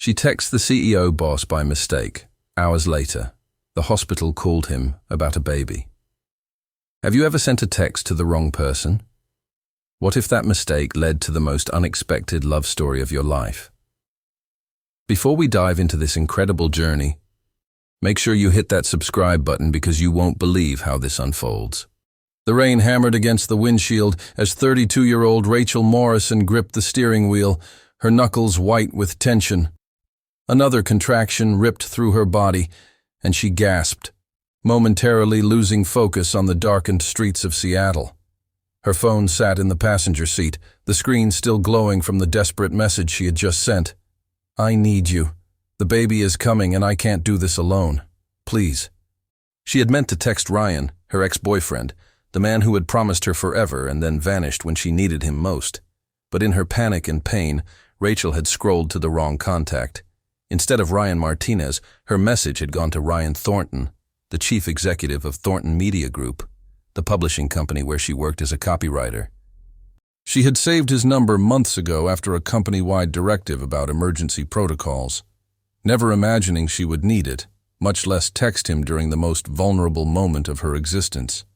She texts the CEO boss by mistake. Hours later, the hospital called him about a baby. Have you ever sent a text to the wrong person? What if that mistake led to the most unexpected love story of your life? Before we dive into this incredible journey, make sure you hit that subscribe button because you won't believe how this unfolds. The rain hammered against the windshield as 32-year-old Rachel Morrison gripped the steering wheel, her knuckles white with tension. Another contraction ripped through her body, and she gasped, momentarily losing focus on the darkened streets of Seattle. Her phone sat in the passenger seat, the screen still glowing from the desperate message she had just sent. "I need you. The baby is coming and I can't do this alone. Please." She had meant to text Ryan, her ex-boyfriend, the man who had promised her forever and then vanished when she needed him most. But in her panic and pain, Rachel had scrolled to the wrong contact. Instead of Ryan Martinez, her message had gone to Ryan Thornton, the chief executive of Thornton Media Group, the publishing company where she worked as a copywriter. She had saved his number months ago after a company-wide directive about emergency protocols, never imagining she would need it, much less text him during the most vulnerable moment of her existence.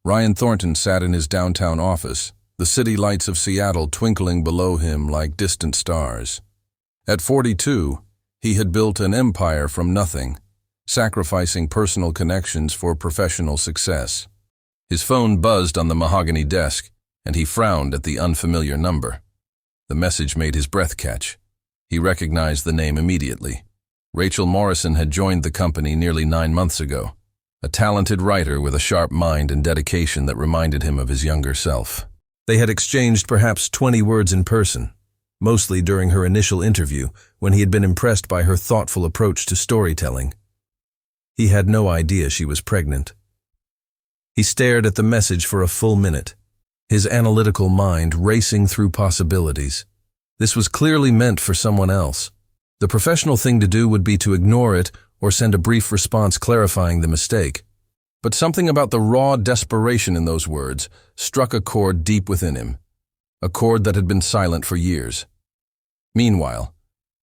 Ryan Thornton sat in his downtown office, the city lights of Seattle twinkling below him like distant stars. At 42, he had built an empire from nothing, sacrificing personal connections for professional success. His phone buzzed on the mahogany desk, and he frowned at the unfamiliar number. The message made his breath catch. He recognized the name immediately. Rachel Morrison had joined the company nearly 9 months ago, a talented writer with a sharp mind and dedication that reminded him of his younger self. They had exchanged perhaps 20 words in person, mostly during her initial interview when he had been impressed by her thoughtful approach to storytelling. He had no idea she was pregnant. He stared at the message for a full minute, his analytical mind racing through possibilities. This was clearly meant for someone else. The professional thing to do would be to ignore it or send a brief response clarifying the mistake. But something about the raw desperation in those words struck a chord deep within him, a chord that had been silent for years. Meanwhile,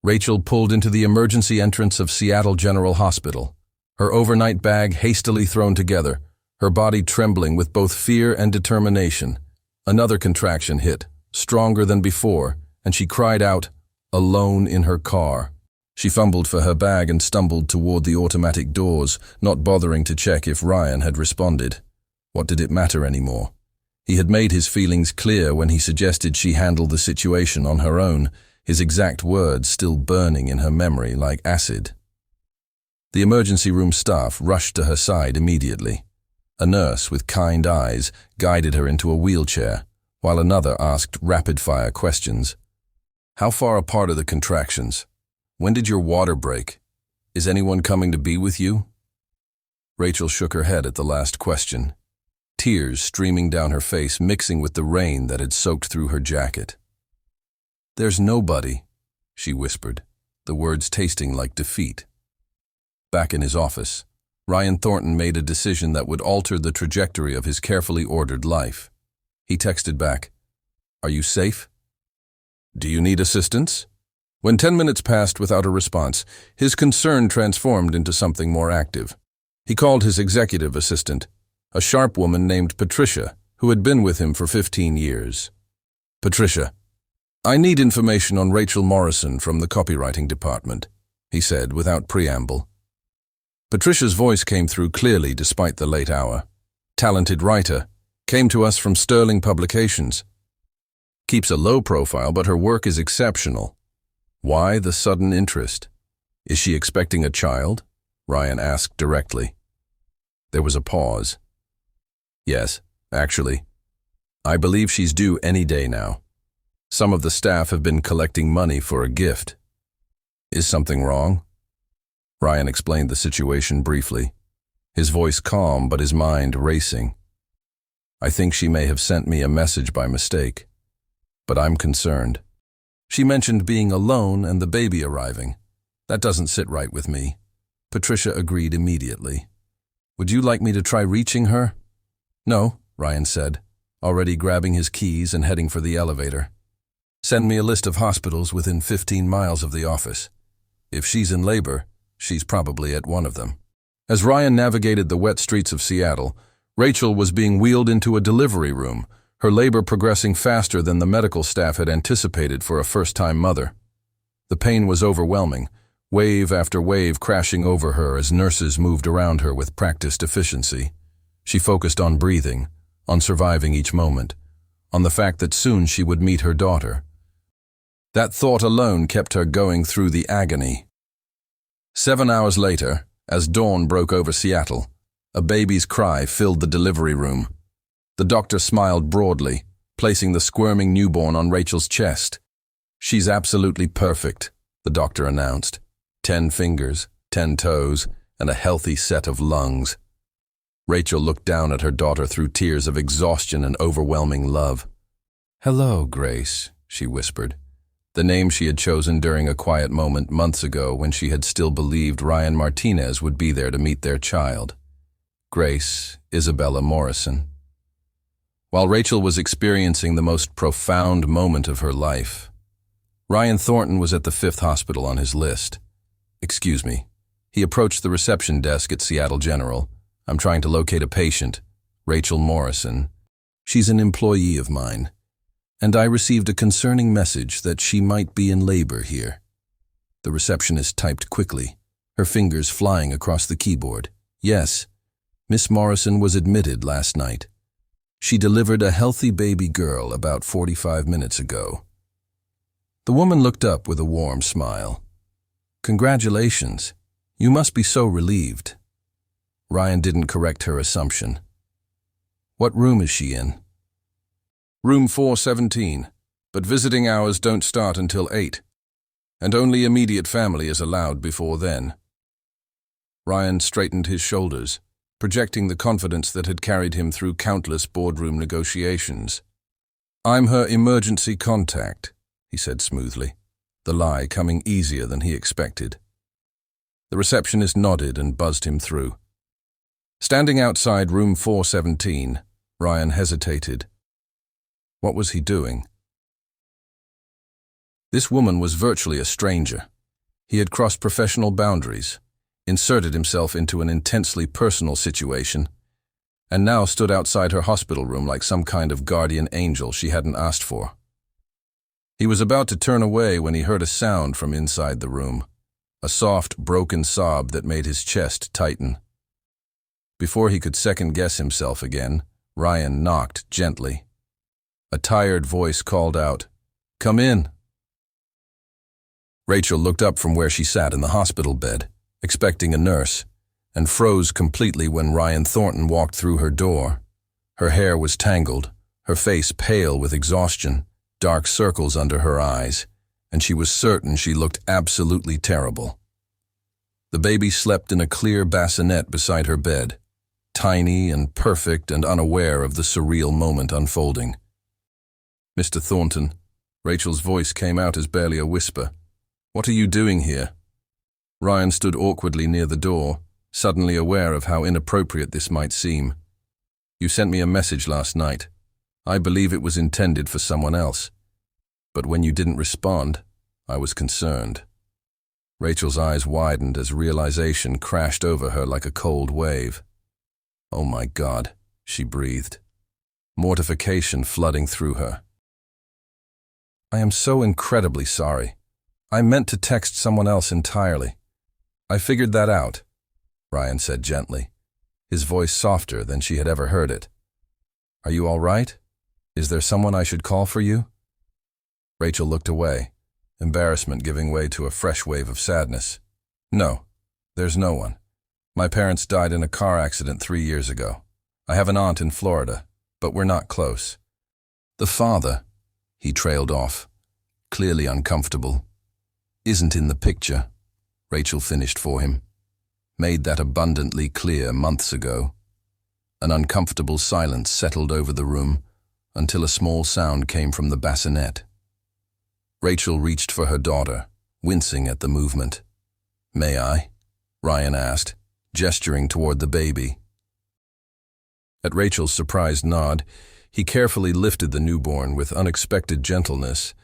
Rachel pulled into the emergency entrance of Seattle General Hospital, her overnight bag hastily thrown together, her body trembling with both fear and determination. Another contraction hit, stronger than before, and she cried out, alone in her car. She fumbled for her bag and stumbled toward the automatic doors, not bothering to check if Ryan had responded. What did it matter anymore? He had made his feelings clear when he suggested she handle the situation on her own, his exact words still burning in her memory like acid. The emergency room staff rushed to her side immediately. A nurse with kind eyes guided her into a wheelchair, while another asked rapid-fire questions. How far apart are the contractions? When did your water break? Is anyone coming to be with you? Rachel shook her head at the last question, tears streaming down her face mixing with the rain that had soaked through her jacket. There's nobody, she whispered, the words tasting like defeat. Back in his office, Ryan Thornton made a decision that would alter the trajectory of his carefully ordered life. He texted back, "Are you safe? Do you need assistance?" When 10 minutes passed without a response, his concern transformed into something more active. He called his executive assistant, a sharp woman named Patricia, who had been with him for 15 years. "Patricia, I need information on Rachel Morrison from the copywriting department," he said without preamble. Patricia's voice came through clearly despite the late hour. "Talented writer, came to us from Sterling Publications. Keeps a low profile, but her work is exceptional. Why the sudden interest? Is she expecting a child?" Ryan asked directly. There was a pause. "Yes, actually. I believe she's due any day now. Some of the staff have been collecting money for a gift. Is something wrong?" Ryan explained the situation briefly, his voice calm but his mind racing. "I think she may have sent me a message by mistake, but I'm concerned. She mentioned being alone and the baby arriving. That doesn't sit right with me." Patricia agreed immediately. "Would you like me to try reaching her?" "No," Ryan said, already grabbing his keys and heading for the elevator. Send me a list of hospitals within 15 miles of the office. If she's in labor, she's probably at one of them. As Ryan navigated the wet streets of Seattle, Rachel was being wheeled into a delivery room, her labor progressing faster than the medical staff had anticipated for a first-time mother. The pain was overwhelming, wave after wave crashing over her as nurses moved around her with practiced efficiency. She focused on breathing, on surviving each moment, on the fact that soon she would meet her daughter. That thought alone kept her going through the agony. 7 hours later, as dawn broke over Seattle, a baby's cry filled the delivery room. The doctor smiled broadly, placing the squirming newborn on Rachel's chest. "She's absolutely perfect," the doctor announced. 10 fingers, 10 toes, and a healthy set of lungs. Rachel looked down at her daughter through tears of exhaustion and overwhelming love. "Hello, Grace," she whispered, the name she had chosen during a quiet moment months ago when she had still believed Ryan Martinez would be there to meet their child. Grace Isabella Morrison. While Rachel was experiencing the most profound moment of her life, Ryan Thornton was at the 5th hospital on his list. "Excuse me." He approached the reception desk at Seattle General. "I'm trying to locate a patient, Rachel Morrison. She's an employee of mine, and I received a concerning message that she might be in labor here." The receptionist typed quickly, her fingers flying across the keyboard. "Yes, Miss Morrison was admitted last night. She delivered a healthy baby girl about 45 minutes ago." The woman looked up with a warm smile. "Congratulations. You must be so relieved." Ryan didn't correct her assumption. "What room is she in?" "Room 417, but visiting hours don't start until 8, and only immediate family is allowed before then." Ryan straightened his shoulders, projecting the confidence that had carried him through countless boardroom negotiations. "I'm her emergency contact," he said smoothly, the lie coming easier than he expected. The receptionist nodded and buzzed him through. Standing outside room 417, Ryan hesitated. What was he doing? This woman was virtually a stranger. He had crossed professional boundaries, inserted himself into an intensely personal situation, and now stood outside her hospital room like some kind of guardian angel she hadn't asked for. He was about to turn away when he heard a sound from inside the room, a soft, broken sob that made his chest tighten. Before he could second-guess himself again, Ryan knocked gently. A tired voice called out, "Come in." Rachel looked up from where she sat in the hospital bed, expecting a nurse, and froze completely when Ryan Thornton walked through her door. Her hair was tangled, her face pale with exhaustion, dark circles under her eyes, and she was certain she looked absolutely terrible. The baby slept in a clear bassinet beside her bed, tiny and perfect and unaware of the surreal moment unfolding. "Mr. Thornton," Rachel's voice came out as barely a whisper. "What are you doing here?" Ryan stood awkwardly near the door, suddenly aware of how inappropriate this might seem. "You sent me a message last night. I believe it was intended for someone else. But when you didn't respond, I was concerned." Rachel's eyes widened as realization crashed over her like a cold wave. "Oh my God," she breathed, mortification flooding through her. "I am so incredibly sorry. I meant to text someone else entirely. I figured that out," Ryan said gently, his voice softer than she had ever heard it. "Are you all right? Is there someone I should call for you?" Rachel looked away, embarrassment giving way to a fresh wave of sadness. "No, there's no one. My parents died in a car accident 3 years ago. I have an aunt in Florida, but we're not close." "The father," he trailed off, clearly uncomfortable, "isn't in the picture," Rachel finished for him. Made that abundantly clear months ago. An uncomfortable silence settled over the room until a small sound came from the bassinet. Rachel reached for her daughter, wincing at the movement. "May I?" Ryan asked, gesturing toward the baby. At Rachel's surprised nod, he carefully lifted the newborn with unexpected gentleness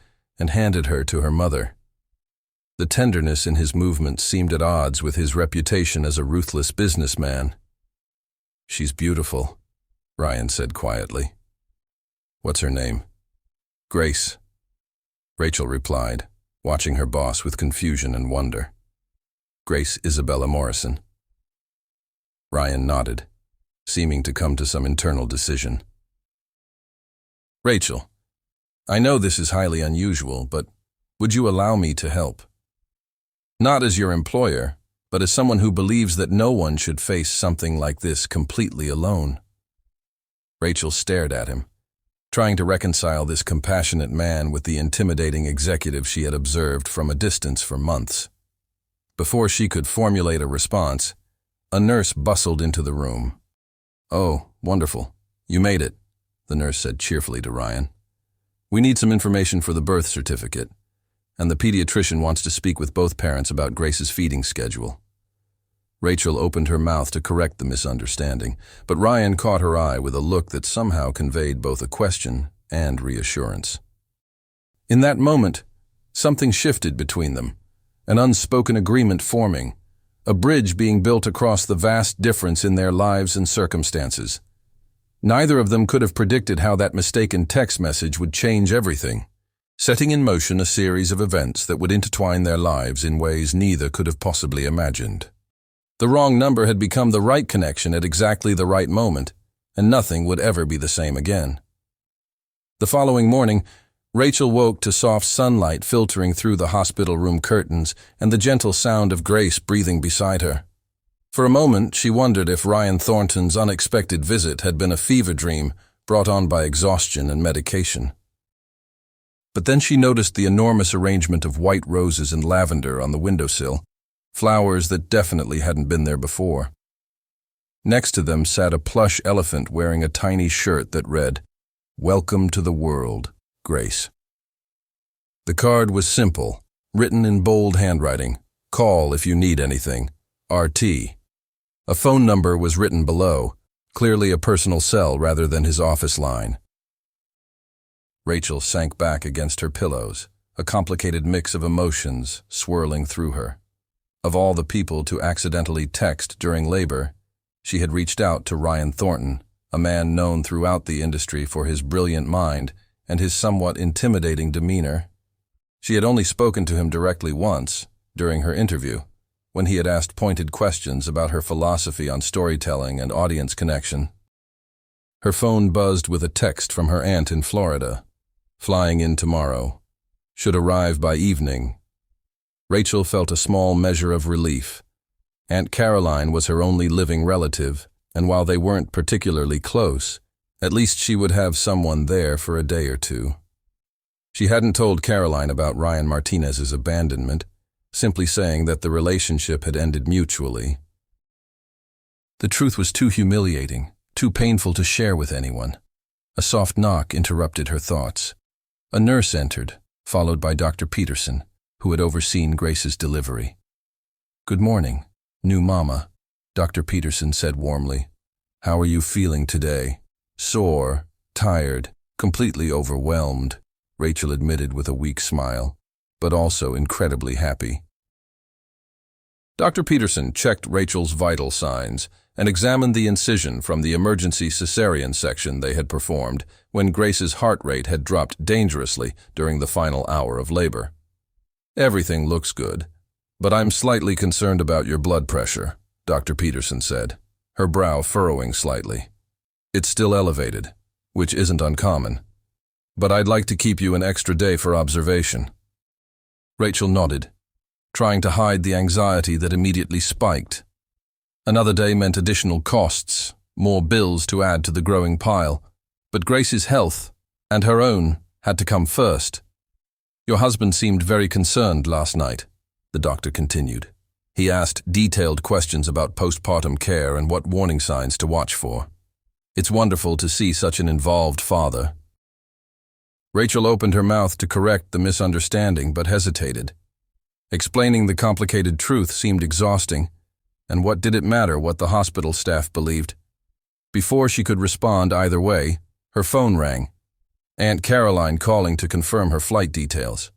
and handed her to her mother. The tenderness in his movements seemed at odds with his reputation as a ruthless businessman. "She's beautiful," Ryan said quietly. "What's her name?" "Grace," Rachel replied, watching her boss with confusion and wonder. "Grace Isabella Morrison." Ryan nodded, seeming to come to some internal decision. "Rachel, I know this is highly unusual, but would you allow me to help? Not as your employer, but as someone who believes that no one should face something like this completely alone." Rachel stared at him, trying to reconcile this compassionate man with the intimidating executive she had observed from a distance for months. Before she could formulate a response, a nurse bustled into the room. "Oh, wonderful. You made it," the nurse said cheerfully to Ryan. "We need some information for the birth certificate, and the pediatrician wants to speak with both parents about Grace's feeding schedule." Rachel opened her mouth to correct the misunderstanding, but Ryan caught her eye with a look that somehow conveyed both a question and reassurance. In that moment, something shifted between them, an unspoken agreement forming, a bridge being built across the vast difference in their lives and circumstances. Neither of them could have predicted how that mistaken text message would change everything, setting in motion a series of events that would intertwine their lives in ways neither could have possibly imagined. The wrong number had become the right connection at exactly the right moment, and nothing would ever be the same again. The following morning, Rachel woke to soft sunlight filtering through the hospital room curtains and the gentle sound of Grace breathing beside her. For a moment, she wondered if Ryan Thornton's unexpected visit had been a fever dream brought on by exhaustion and medication. But then she noticed the enormous arrangement of white roses and lavender on the windowsill, flowers that definitely hadn't been there before. Next to them sat a plush elephant wearing a tiny shirt that read, "Welcome to the world, Grace." The card was simple, written in bold handwriting, "Call if you need anything, RT." A phone number was written below, clearly a personal cell rather than his office line. Rachel sank back against her pillows, a complicated mix of emotions swirling through her. Of all the people to accidentally text during labor, she had reached out to Ryan Thornton, a man known throughout the industry for his brilliant mind and his somewhat intimidating demeanor. She had only spoken to him directly once, during her interview, when he had asked pointed questions about her philosophy on storytelling and audience connection. Her phone buzzed with a text from her aunt in Florida. "Flying in tomorrow. Should arrive by evening." Rachel felt a small measure of relief. Aunt Caroline was her only living relative, and while they weren't particularly close, at least she would have someone there for a day or two. She hadn't told Caroline about Ryan Martinez's abandonment, simply saying that the relationship had ended mutually. The truth was too humiliating, too painful to share with anyone. A soft knock interrupted her thoughts. A nurse entered, followed by Dr. Peterson, who had overseen Grace's delivery. "Good morning, new mama," Dr. Peterson said warmly. "How are you feeling today?" "Sore, tired, completely overwhelmed," Rachel admitted with a weak smile, but also incredibly happy. Dr. Peterson checked Rachel's vital signs and examined the incision from the emergency cesarean section they had performed when Grace's heart rate had dropped dangerously during the final hour of labor. "Everything looks good, but I'm slightly concerned about your blood pressure," Dr. Peterson said, her brow furrowing slightly. "It's still elevated, which isn't uncommon, but I'd like to keep you an extra day for observation." Rachel nodded, trying to hide the anxiety that immediately spiked. Another day meant additional costs, more bills to add to the growing pile, but Grace's health, and her own, had to come first. "Your husband seemed very concerned last night," the doctor continued. He asked detailed questions about postpartum care and what warning signs to watch for. "It's wonderful to see such an involved father." Rachel opened her mouth to correct the misunderstanding but hesitated. Explaining the complicated truth seemed exhausting, and what did it matter what the hospital staff believed? Before she could respond either way, her phone rang. Aunt Caroline calling to confirm her flight details.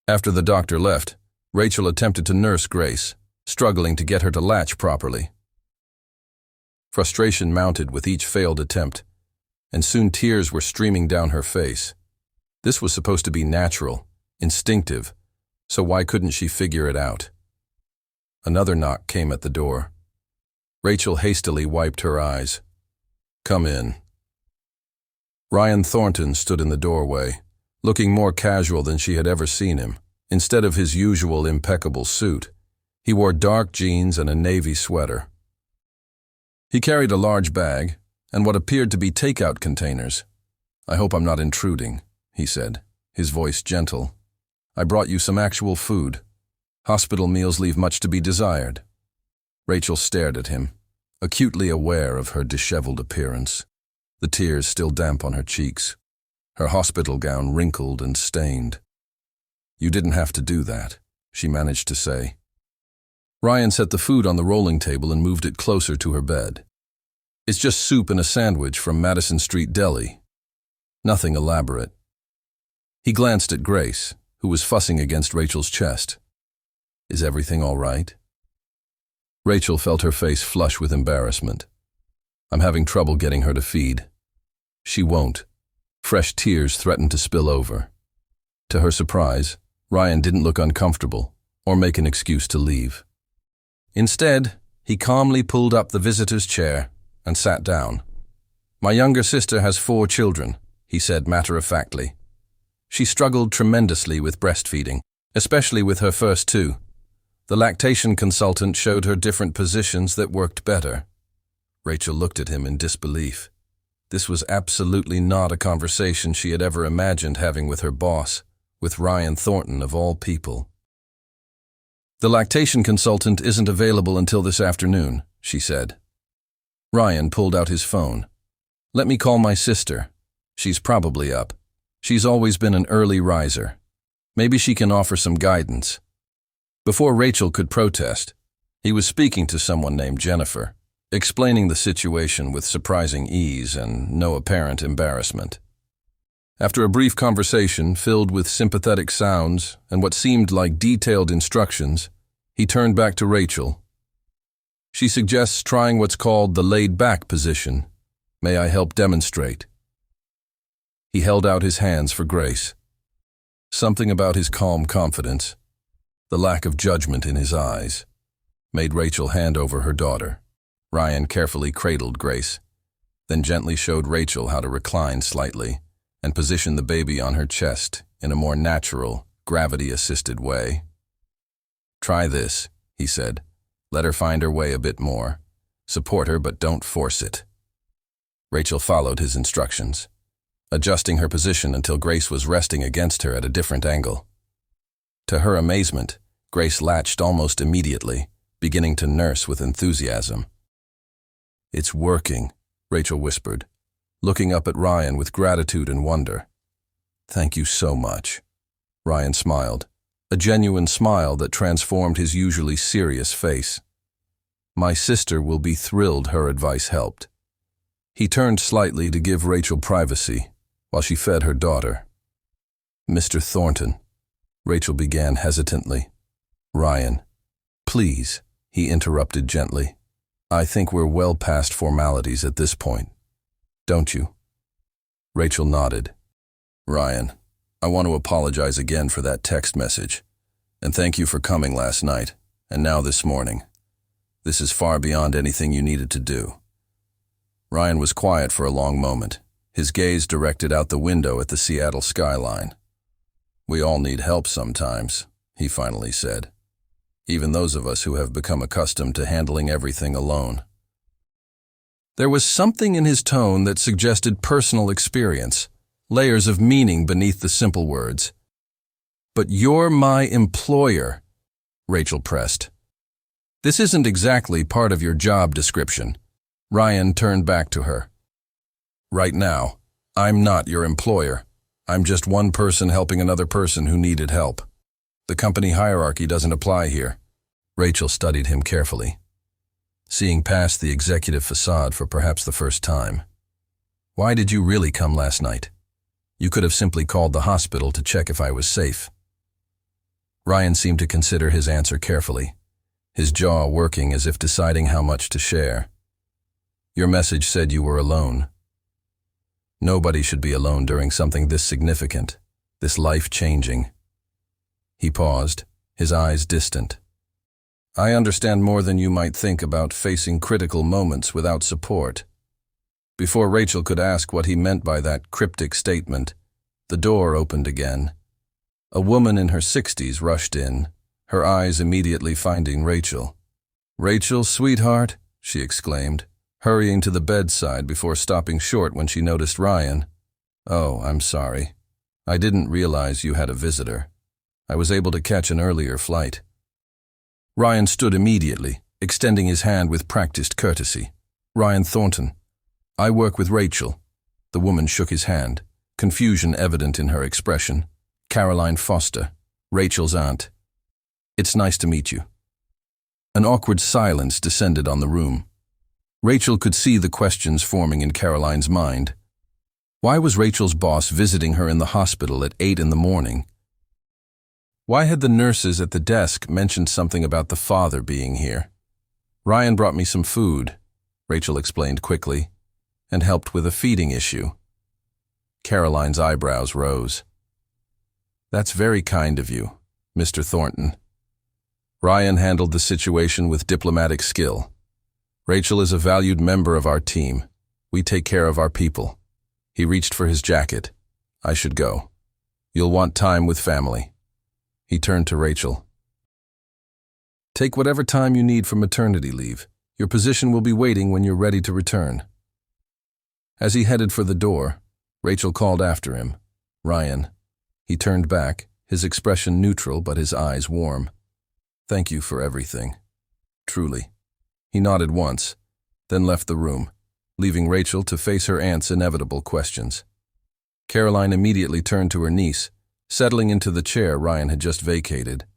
After the doctor left, Rachel attempted to nurse Grace, struggling to get her to latch properly. Frustration mounted with each failed attempt, and soon tears were streaming down her face. This was supposed to be natural, instinctive, so why couldn't she figure it out? Another knock came at the door. Rachel hastily wiped her eyes. "Come in." Ryan Thornton stood in the doorway, looking more casual than she had ever seen him. Instead of his usual impeccable suit, he wore dark jeans and a navy sweater. He carried a large bag and what appeared to be takeout containers. "I hope I'm not intruding," he said, his voice gentle. "I brought you some actual food. Hospital meals leave much to be desired." Rachel stared at him, acutely aware of her disheveled appearance, the tears still damp on her cheeks, her hospital gown wrinkled and stained. "You didn't have to do that," she managed to say. Ryan set the food on the rolling table and moved it closer to her bed. "It's just soup and a sandwich from Madison Street Deli. Nothing elaborate." He glanced at Grace, who was fussing against Rachel's chest. "Is everything all right?" Rachel felt her face flush with embarrassment. "I'm having trouble getting her to feed." "She won't." Fresh tears threatened to spill over. To her surprise, Ryan didn't look uncomfortable or make an excuse to leave. Instead, he calmly pulled up the visitor's chair and sat down. "My younger sister has 4 children," he said matter-of-factly. "She struggled tremendously with breastfeeding, especially with her first 2. The lactation consultant showed her different positions that worked better." Rachel looked at him in disbelief. This was absolutely not a conversation she had ever imagined having with her boss, with Ryan Thornton of all people. "The lactation consultant isn't available until this afternoon," she said. Ryan pulled out his phone. "Let me call my sister. She's probably up. She's always been an early riser. Maybe she can offer some guidance." Before Rachel could protest, he was speaking to someone named Jennifer, explaining the situation with surprising ease and no apparent embarrassment. After a brief conversation filled with sympathetic sounds and what seemed like detailed instructions, he turned back to Rachel. "She suggests trying what's called the laid-back position. May I help demonstrate?" He held out his hands for Grace. Something about his calm confidence, the lack of judgment in his eyes, made Rachel hand over her daughter. Ryan carefully cradled Grace, then gently showed Rachel how to recline slightly and position the baby on her chest in a more natural, gravity-assisted way. "Try this," he said. "Let her find her way a bit more. Support her, but don't force it." Rachel followed his instructions, adjusting her position until Grace was resting against her at a different angle. To her amazement, Grace latched almost immediately, beginning to nurse with enthusiasm. "It's working," Rachel whispered, looking up at Ryan with gratitude and wonder. "Thank you so much." Ryan smiled, a genuine smile that transformed his usually serious face. "My sister will be thrilled her advice helped." He turned slightly to give Rachel privacy while she fed her daughter. "Mr. Thornton," Rachel began hesitantly. "Ryan, please," he interrupted gently. "I think we're well past formalities at this point. Don't you?" Rachel nodded. "Ryan, I want to apologize again for that text message, and thank you for coming last night, and now this morning. This is far beyond anything you needed to do." Ryan was quiet for a long moment, his gaze directed out the window at the Seattle skyline. "We all need help sometimes," he finally said. "Even those of us who have become accustomed to handling everything alone." There was something in his tone that suggested personal experience, layers of meaning beneath the simple words. "But you're my employer," Rachel pressed. "This isn't exactly part of your job description." Ryan turned back to her. "Right now, I'm not your employer. I'm just one person helping another person who needed help. The company hierarchy doesn't apply here." Rachel studied him carefully, seeing past the executive facade for perhaps the first time. "Why did you really come last night? You could have simply called the hospital to check if I was safe." Ryan seemed to consider his answer carefully, his jaw working as if deciding how much to share. Your message said you were alone. Nobody should be alone during something this significant, this life-changing. He paused, his eyes distant. I understand more than you might think about facing critical moments without support. Before Rachel could ask what he meant by that cryptic statement, the door opened again. A woman in her 60s rushed in, her eyes immediately finding Rachel. "Rachel, sweetheart," she exclaimed, hurrying to the bedside before stopping short when she noticed Ryan. "Oh, I'm sorry. I didn't realize you had a visitor. I was able to catch an earlier flight." Ryan stood immediately, extending his hand with practiced courtesy. "Ryan Thornton. I work with Rachel." The woman shook his hand, confusion evident in her expression. "Caroline Foster, Rachel's aunt. It's nice to meet you." An awkward silence descended on the room. Rachel could see the questions forming in Caroline's mind. Why was Rachel's boss visiting her in the hospital at 8 in the morning? Why had the nurses at the desk mentioned something about the father being here? "Ryan brought me some food," Rachel explained quickly, "and helped with a feeding issue." Caroline's eyebrows rose. "That's very kind of you, Mr. Thornton." Ryan handled the situation with diplomatic skill. "Rachel is a valued member of our team. We take care of our people." He reached for his jacket. "I should go. You'll want time with family." He turned to Rachel. "Take whatever time you need for maternity leave. Your position will be waiting when you're ready to return." As he headed for the door, Rachel called after him, "Ryan." He turned back, his expression neutral but his eyes warm. "Thank you for everything. Truly." He nodded once, then left the room, leaving Rachel to face her aunt's inevitable questions. Caroline immediately turned to her niece, settling into the chair Ryan had just vacated.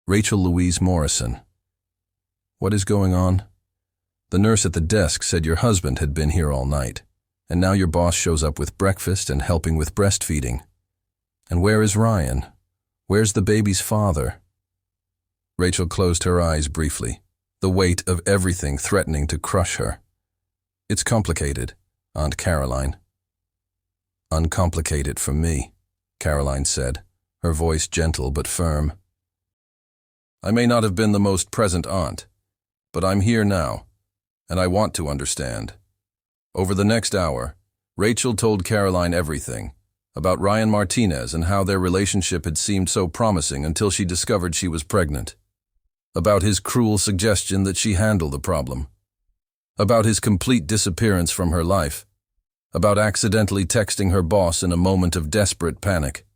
"Rachel Louise Morrison. What is going on? The nurse at the desk said your husband had been here all night, and now your boss shows up with breakfast and helping with breastfeeding. And where is Ryan? Where's the baby's father?" Rachel closed her eyes briefly, the weight of everything threatening to crush her. "It's complicated, Aunt Caroline." "Uncomplicate it for me," Caroline said, her voice gentle but firm. "I may not have been the most present aunt, but I'm here now, and I want to understand." Over the next hour, Rachel told Caroline everything, about Ryan Martinez and how their relationship had seemed so promising until she discovered she was pregnant, about his cruel suggestion that she handle the problem, about his complete disappearance from her life, about accidentally texting her boss in a moment of desperate panic,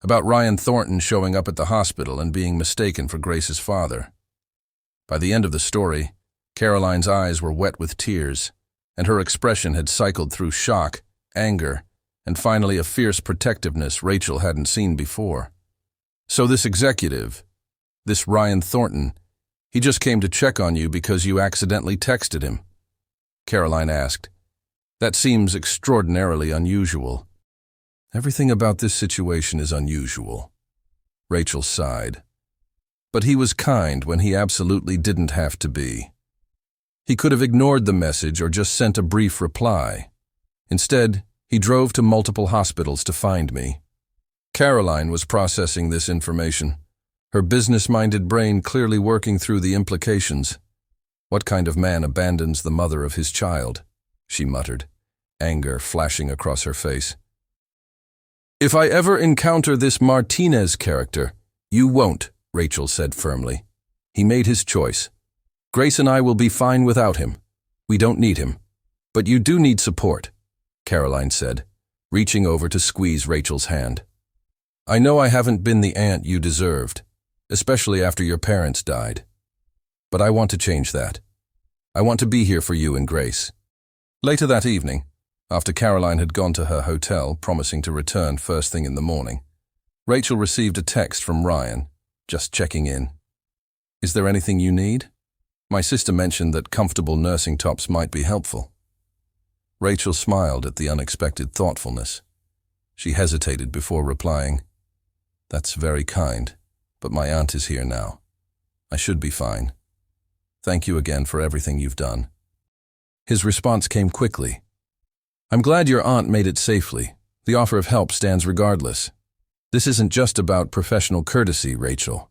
about Ryan Thornton showing up at the hospital and being mistaken for Grace's father. By the end of the story, Caroline's eyes were wet with tears, and her expression had cycled through shock, anger, and finally a fierce protectiveness Rachel hadn't seen before. "So this executive, this Ryan Thornton, he just came to check on you because you accidentally texted him?" Caroline asked. "That seems extraordinarily unusual." "Everything about this situation is unusual," Rachel sighed. "But he was kind when he absolutely didn't have to be. He could have ignored the message or just sent a brief reply. Instead, he drove to multiple hospitals to find me." Caroline was processing this information, her business-minded brain clearly working through the implications. "What kind of man abandons the mother of his child?" she muttered, anger flashing across her face. "If I ever encounter this Martinez character, you won't," Rachel said firmly. "He made his choice. Grace and I will be fine without him. We don't need him. But you do need support," Caroline said, reaching over to squeeze Rachel's hand. "I know I haven't been the aunt you deserved, especially after your parents died. But I want to change that. I want to be here for you and Grace." Later that evening, after Caroline had gone to her hotel promising to return first thing in the morning, Rachel received a text from Ryan, just checking in. "Is there anything you need? My sister mentioned that comfortable nursing tops might be helpful." Rachel smiled at the unexpected thoughtfulness. She hesitated before replying. That's very kind, but my aunt is here now. I should be fine. Thank you again for everything you've done." His response came quickly. "I'm glad your aunt made it safely. The offer of help stands regardless. This isn't just about professional courtesy, Rachel."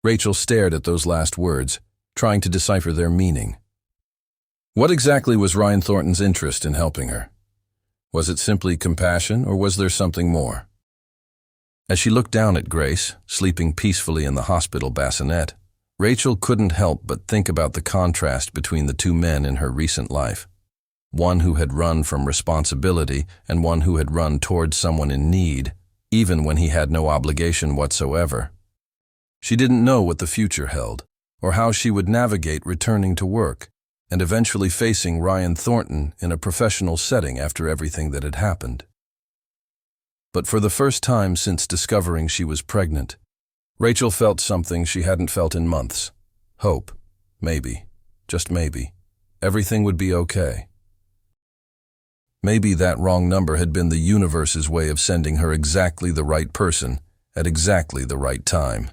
Rachel stared at those last words, trying to decipher their meaning. What exactly was Ryan Thornton's interest in helping her? Was it simply compassion, or was there something more? As she looked down at Grace, sleeping peacefully in the hospital bassinet, Rachel couldn't help but think about the contrast between the two men in her recent life. One who had run from responsibility and one who had run towards someone in need, even when he had no obligation whatsoever. She didn't know what the future held, or how she would navigate returning to work, and eventually facing Ryan Thornton in a professional setting after everything that had happened. But for the first time since discovering she was pregnant, Rachel felt something she hadn't felt in months. Hope. Maybe, just maybe, everything would be okay. Maybe that wrong number had been the universe's way of sending her exactly the right person at exactly the right time.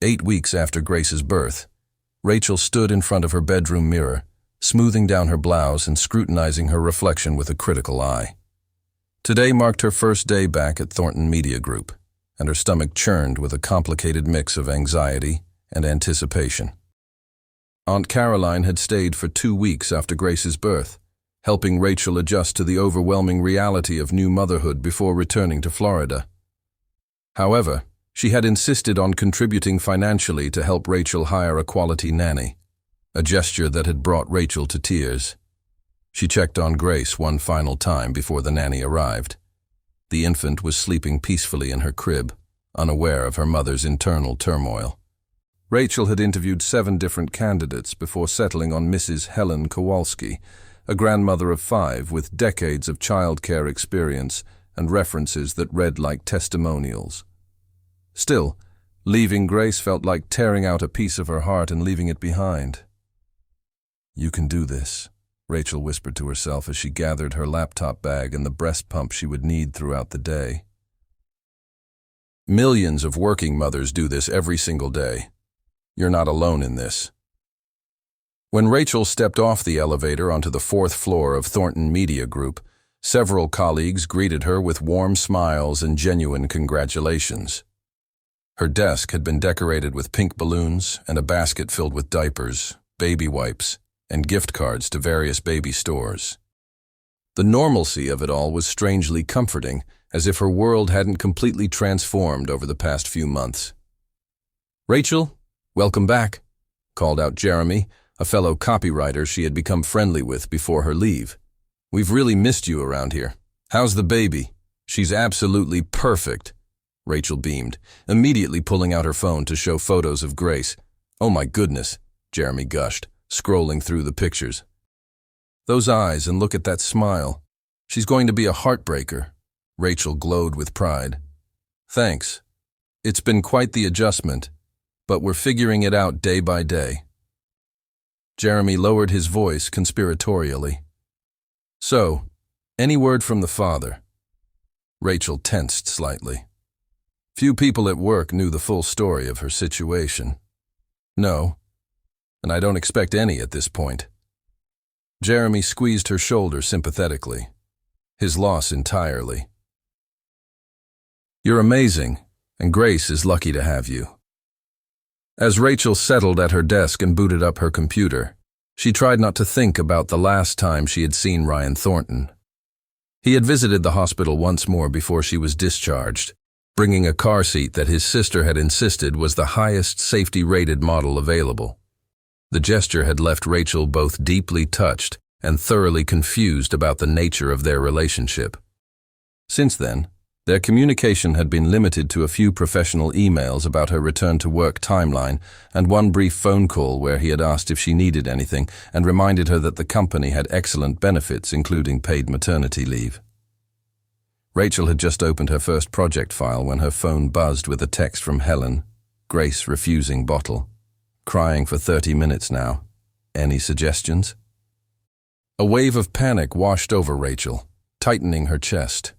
8 weeks after Grace's birth, Rachel stood in front of her bedroom mirror, smoothing down her blouse and scrutinizing her reflection with a critical eye. Today marked her first day back at Thornton Media Group, and her stomach churned with a complicated mix of anxiety and anticipation. Aunt Caroline had stayed for 2 weeks after Grace's birth, helping Rachel adjust to the overwhelming reality of new motherhood before returning to Florida. However, she had insisted on contributing financially to help Rachel hire a quality nanny, a gesture that had brought Rachel to tears. She checked on Grace one final time before the nanny arrived. The infant was sleeping peacefully in her crib, unaware of her mother's internal turmoil. Rachel had interviewed 7 different candidates before settling on Mrs. Helen Kowalski, a grandmother of 5 with decades of childcare experience and references that read like testimonials. Still, leaving Grace felt like tearing out a piece of her heart and leaving it behind. "You can do this," Rachel whispered to herself as she gathered her laptop bag and the breast pump she would need throughout the day. Millions of working mothers do this every single day. You're not alone in this. When Rachel stepped off the elevator onto the 4th floor of Thornton Media Group, several colleagues greeted her with warm smiles and genuine congratulations. Her desk had been decorated with pink balloons and a basket filled with diapers, baby wipes, and gift cards to various baby stores. The normalcy of it all was strangely comforting, as if her world hadn't completely transformed over the past few months. "Rachel, welcome back," called out Jeremy, a fellow copywriter she had become friendly with before her leave. "We've really missed you around here. How's the baby?" "She's absolutely perfect," Rachel beamed, immediately pulling out her phone to show photos of Grace. "Oh my goodness," Jeremy gushed, scrolling through the pictures. "Those eyes, and look at that smile. She's going to be a heartbreaker." Rachel glowed with pride. "Thanks. It's been quite the adjustment, but we're figuring it out day by day." Jeremy lowered his voice conspiratorially. "So, any word from the father?" Rachel tensed slightly. Few people at work knew the full story of her situation. "No, and I don't expect any at this point." Jeremy squeezed her shoulder sympathetically. His loss entirely. "You're amazing, and Grace is lucky to have you." As Rachel settled at her desk and booted up her computer, she tried not to think about the last time she had seen Ryan Thornton. He had visited the hospital once more before she was discharged, bringing a car seat that his sister had insisted was the highest safety-rated model available. The gesture had left Rachel both deeply touched and thoroughly confused about the nature of their relationship. Since then, their communication had been limited to a few professional emails about her return-to-work timeline and one brief phone call where he had asked if she needed anything and reminded her that the company had excellent benefits, including paid maternity leave. Rachel had just opened her first project file when her phone buzzed with a text from Helen, "Grace refusing bottle. Crying for 30 minutes now. Any suggestions?" A wave of panic washed over Rachel, tightening her chest.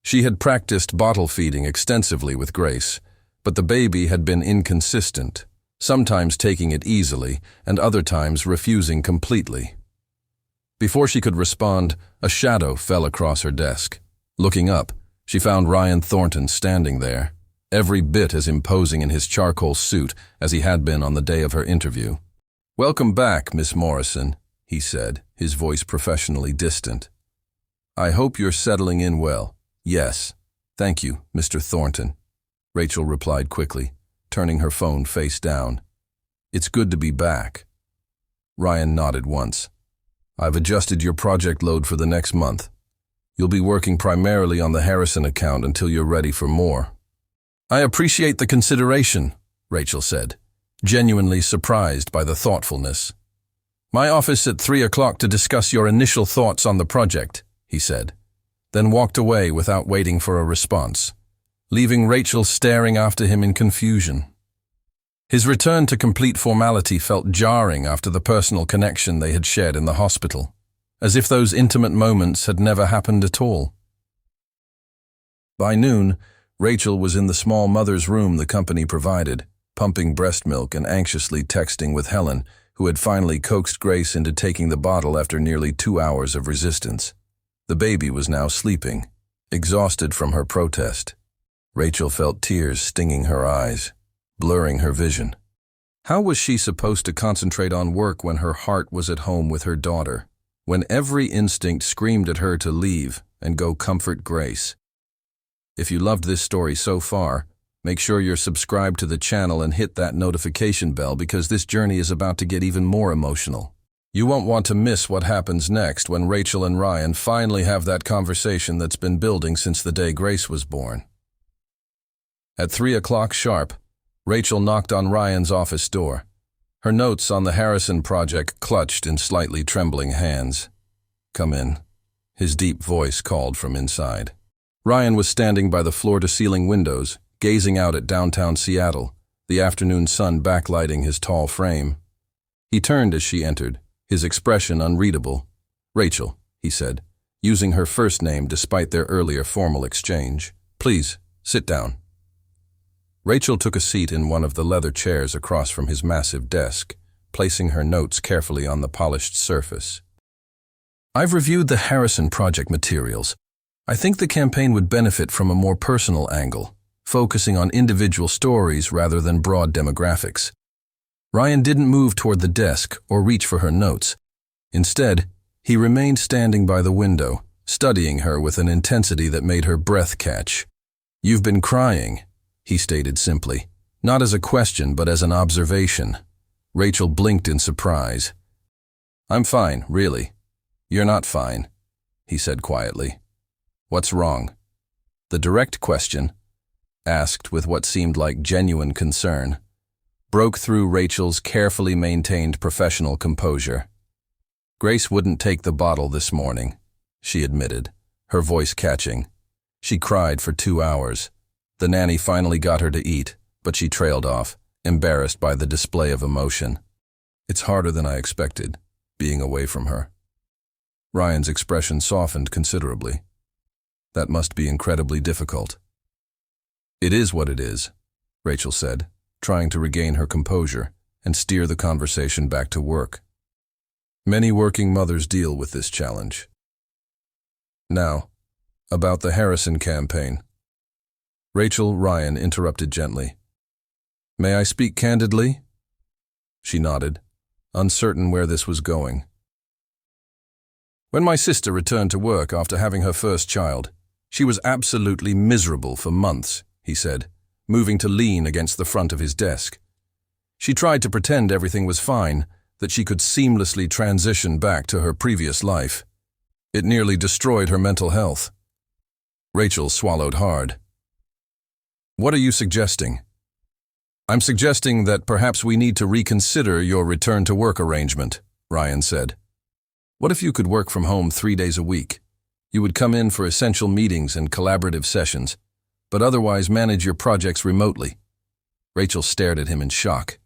She had practiced bottle feeding extensively with Grace, but the baby had been inconsistent, sometimes taking it easily and other times refusing completely. Before she could respond, a shadow fell across her desk. Looking up, she found Ryan Thornton standing there, every bit as imposing in his charcoal suit as he had been on the day of her interview. "Welcome back, Miss Morrison," he said, his voice professionally distant. "I hope you're settling in well." "Yes, thank you, Mr. Thornton," Rachel replied quickly, turning her phone face down. "It's good to be back." Ryan nodded once. "I've adjusted your project load for the next month. You'll be working primarily on the Harrison account until you're ready for more." "I appreciate the consideration," Rachel said, genuinely surprised by the thoughtfulness. "My office at 3 o'clock to discuss your initial thoughts on the project," he said, then walked away without waiting for a response, leaving Rachel staring after him in confusion. His return to complete formality felt jarring after the personal connection they had shared in the hospital, as if those intimate moments had never happened at all. By noon, Rachel was in the small mother's room the company provided, pumping breast milk and anxiously texting with Helen, who had finally coaxed Grace into taking the bottle after nearly 2 hours of resistance. The baby was now sleeping, exhausted from her protest. Rachel felt tears stinging her eyes, blurring her vision. How was she supposed to concentrate on work when her heart was at home with her daughter, when every instinct screamed at her to leave and go comfort Grace? If you loved this story so far, make sure you're subscribed to the channel and hit that notification bell because this journey is about to get even more emotional. You won't want to miss what happens next when Rachel and Ryan finally have that conversation that's been building since the day Grace was born. At 3 o'clock sharp, Rachel knocked on Ryan's office door, her notes on the Harrison project clutched in slightly trembling hands. "Come in," his deep voice called from inside. Ryan was standing by the floor-to-ceiling windows, gazing out at downtown Seattle, the afternoon sun backlighting his tall frame. He turned as she entered, his expression unreadable. "Rachel," he said, using her first name despite their earlier formal exchange. "Please, sit down." Rachel took a seat in one of the leather chairs across from his massive desk, placing her notes carefully on the polished surface. "I've reviewed the Harrison project materials. I think the campaign would benefit from a more personal angle, focusing on individual stories rather than broad demographics." Ryan didn't move toward the desk or reach for her notes. Instead, he remained standing by the window, studying her with an intensity that made her breath catch. "You've been crying," he stated simply, not as a question but as an observation. Rachel blinked in surprise. "I'm fine, really." "You're not fine," he said quietly. "What's wrong?" The direct question, asked with what seemed like genuine concern, broke through Rachel's carefully maintained professional composure. "Grace wouldn't take the bottle this morning," she admitted, her voice catching. "She cried for 2 hours. The nanny finally got her to eat, but she trailed off, embarrassed by the display of emotion. It's harder than I expected, being away from her." Ryan's expression softened considerably. "That must be incredibly difficult." "It is what it is," Rachel said, trying to regain her composure and steer the conversation back to work. "Many working mothers deal with this challenge." "Now, about the Harrison campaign." Ryan interrupted gently. "May I speak candidly?" She nodded, uncertain where this was going. "When my sister returned to work after having her first child, she was absolutely miserable for months," he said, moving to lean against the front of his desk. "She tried to pretend everything was fine, that she could seamlessly transition back to her previous life. It nearly destroyed her mental health." Rachel swallowed hard. "What are you suggesting?" "I'm suggesting that perhaps we need to reconsider your return-to-work arrangement," Ryan said. "What if you could work from home 3 days a week? You would come in for essential meetings and collaborative sessions, but otherwise manage your projects remotely." Rachel stared at him in shock.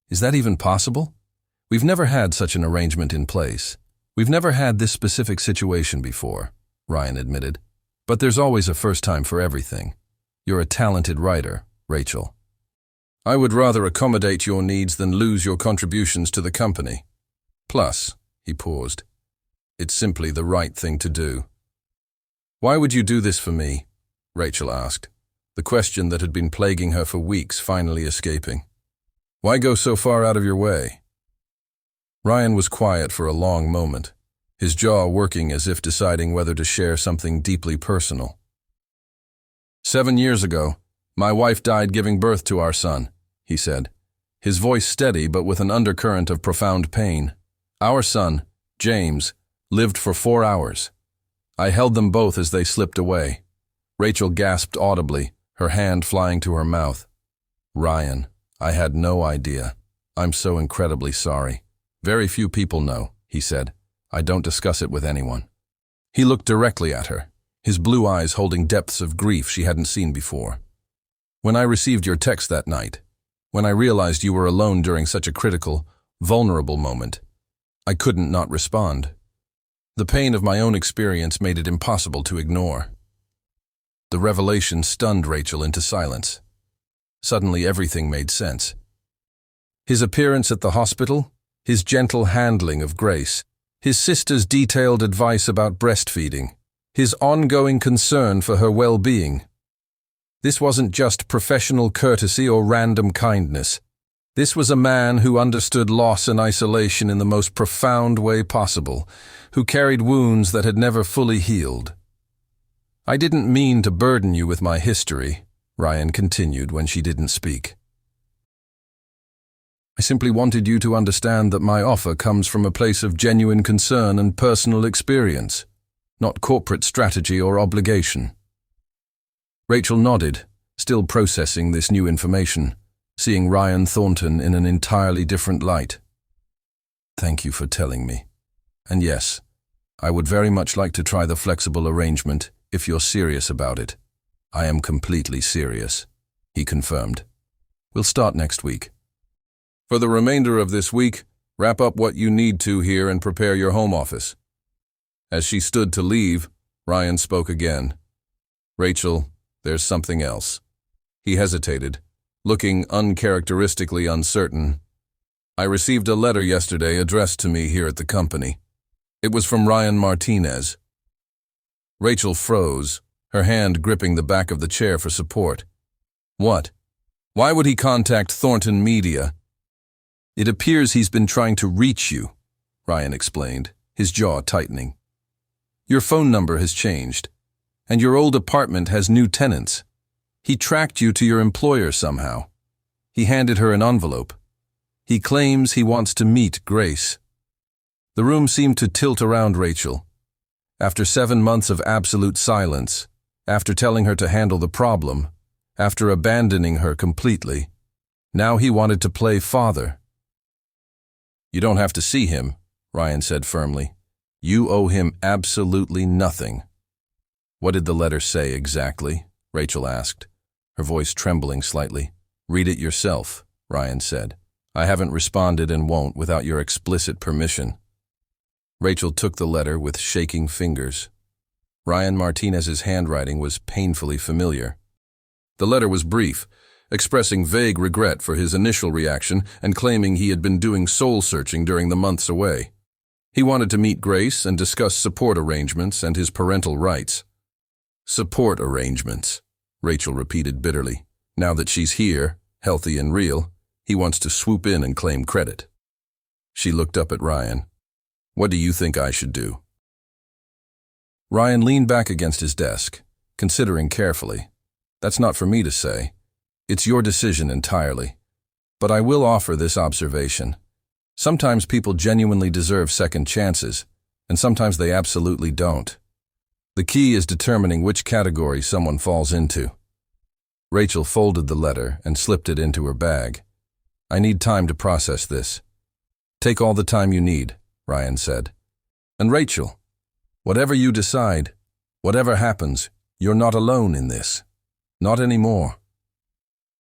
"Is that even possible? We've never had such an arrangement in place. We've never had this specific situation before," Ryan admitted. But there's always a first time for everything. You're a talented writer, Rachel. I would rather accommodate your needs than lose your contributions to the company. Plus, he paused, it's simply the right thing to do. Why would you do this for me? Rachel asked, the question that had been plaguing her for weeks finally escaping. Why go so far out of your way? Ryan was quiet for a long moment, his jaw working as if deciding whether to share something deeply personal. 7 years ago, my wife died giving birth to our son, he said, his voice steady but with an undercurrent of profound pain. Our son, James, lived for 4 hours. I held them both as they slipped away. Rachel gasped audibly, her hand flying to her mouth. Ryan, I had no idea. I'm so incredibly sorry. Very few people know, he said. I don't discuss it with anyone. He looked directly at her, his blue eyes holding depths of grief she hadn't seen before. When I received your text that night, when I realized you were alone during such a critical, vulnerable moment, I couldn't not respond. The pain of my own experience made it impossible to ignore. The revelation stunned Rachel into silence. Suddenly everything made sense. His appearance at the hospital, his gentle handling of Grace, his sister's detailed advice about breastfeeding, his ongoing concern for her well-being. This wasn't just professional courtesy or random kindness. This was a man who understood loss and isolation in the most profound way possible, who carried wounds that had never fully healed. I didn't mean to burden you with my history, Ryan continued when she didn't speak. I simply wanted you to understand that my offer comes from a place of genuine concern and personal experience, not corporate strategy or obligation. Rachel nodded, still processing this new information, seeing Ryan Thornton in an entirely different light. Thank you for telling me. And yes, I would very much like to try the flexible arrangement if you're serious about it. I am completely serious, he confirmed. We'll start next week. For the remainder of this week, wrap up what you need to here and prepare your home office. As she stood to leave, Ryan spoke again. Rachel, there's something else. He hesitated, looking uncharacteristically uncertain. I received a letter yesterday addressed to me here at the company. It was from Ryan Martinez. Rachel froze, her hand gripping the back of the chair for support. What? Why would he contact Thornton Media? It appears he's been trying to reach you, Ryan explained, his jaw tightening. Your phone number has changed, and your old apartment has new tenants. He tracked you to your employer somehow. He handed her an envelope. He claims he wants to meet Grace. The room seemed to tilt around Rachel. After 7 months of absolute silence, after telling her to handle the problem, after abandoning her completely, now he wanted to play father. You don't have to see him, Ryan said firmly. You owe him absolutely nothing. What did the letter say exactly? Rachel asked, her voice trembling slightly. Read it yourself, Ryan said. I haven't responded and won't without your explicit permission. Rachel took the letter with shaking fingers. Ryan Martinez's handwriting was painfully familiar. The letter was brief, expressing vague regret for his initial reaction and claiming he had been doing soul-searching during the months away. He wanted to meet Grace and discuss support arrangements and his parental rights. Support arrangements, Rachel repeated bitterly. Now that she's here, healthy and real, he wants to swoop in and claim credit. She looked up at Ryan. What do you think I should do? Ryan leaned back against his desk, considering carefully. That's not for me to say. It's your decision entirely. But I will offer this observation. Sometimes people genuinely deserve second chances, and sometimes they absolutely don't. The key is determining which category someone falls into. Rachel folded the letter and slipped it into her bag. I need time to process this. Take all the time you need, Ryan said. And Rachel, whatever you decide, whatever happens, you're not alone in this. Not anymore.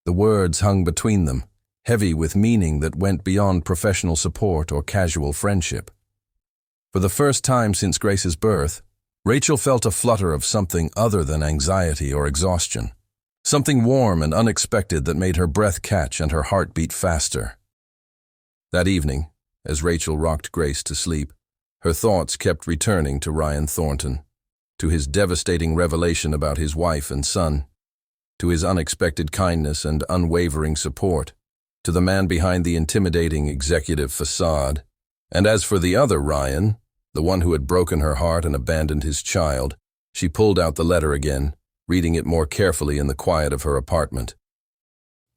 The words hung between them, heavy with meaning that went beyond professional support or casual friendship. For the first time since Grace's birth, Rachel felt a flutter of something other than anxiety or exhaustion. Something warm and unexpected that made her breath catch and her heart beat faster. That evening, as Rachel rocked Grace to sleep, her thoughts kept returning to Ryan Thornton, to his devastating revelation about his wife and son, to his unexpected kindness and unwavering support, to the man behind the intimidating executive facade. And as for the other Ryan, the one who had broken her heart and abandoned his child, she pulled out the letter again, reading it more carefully in the quiet of her apartment.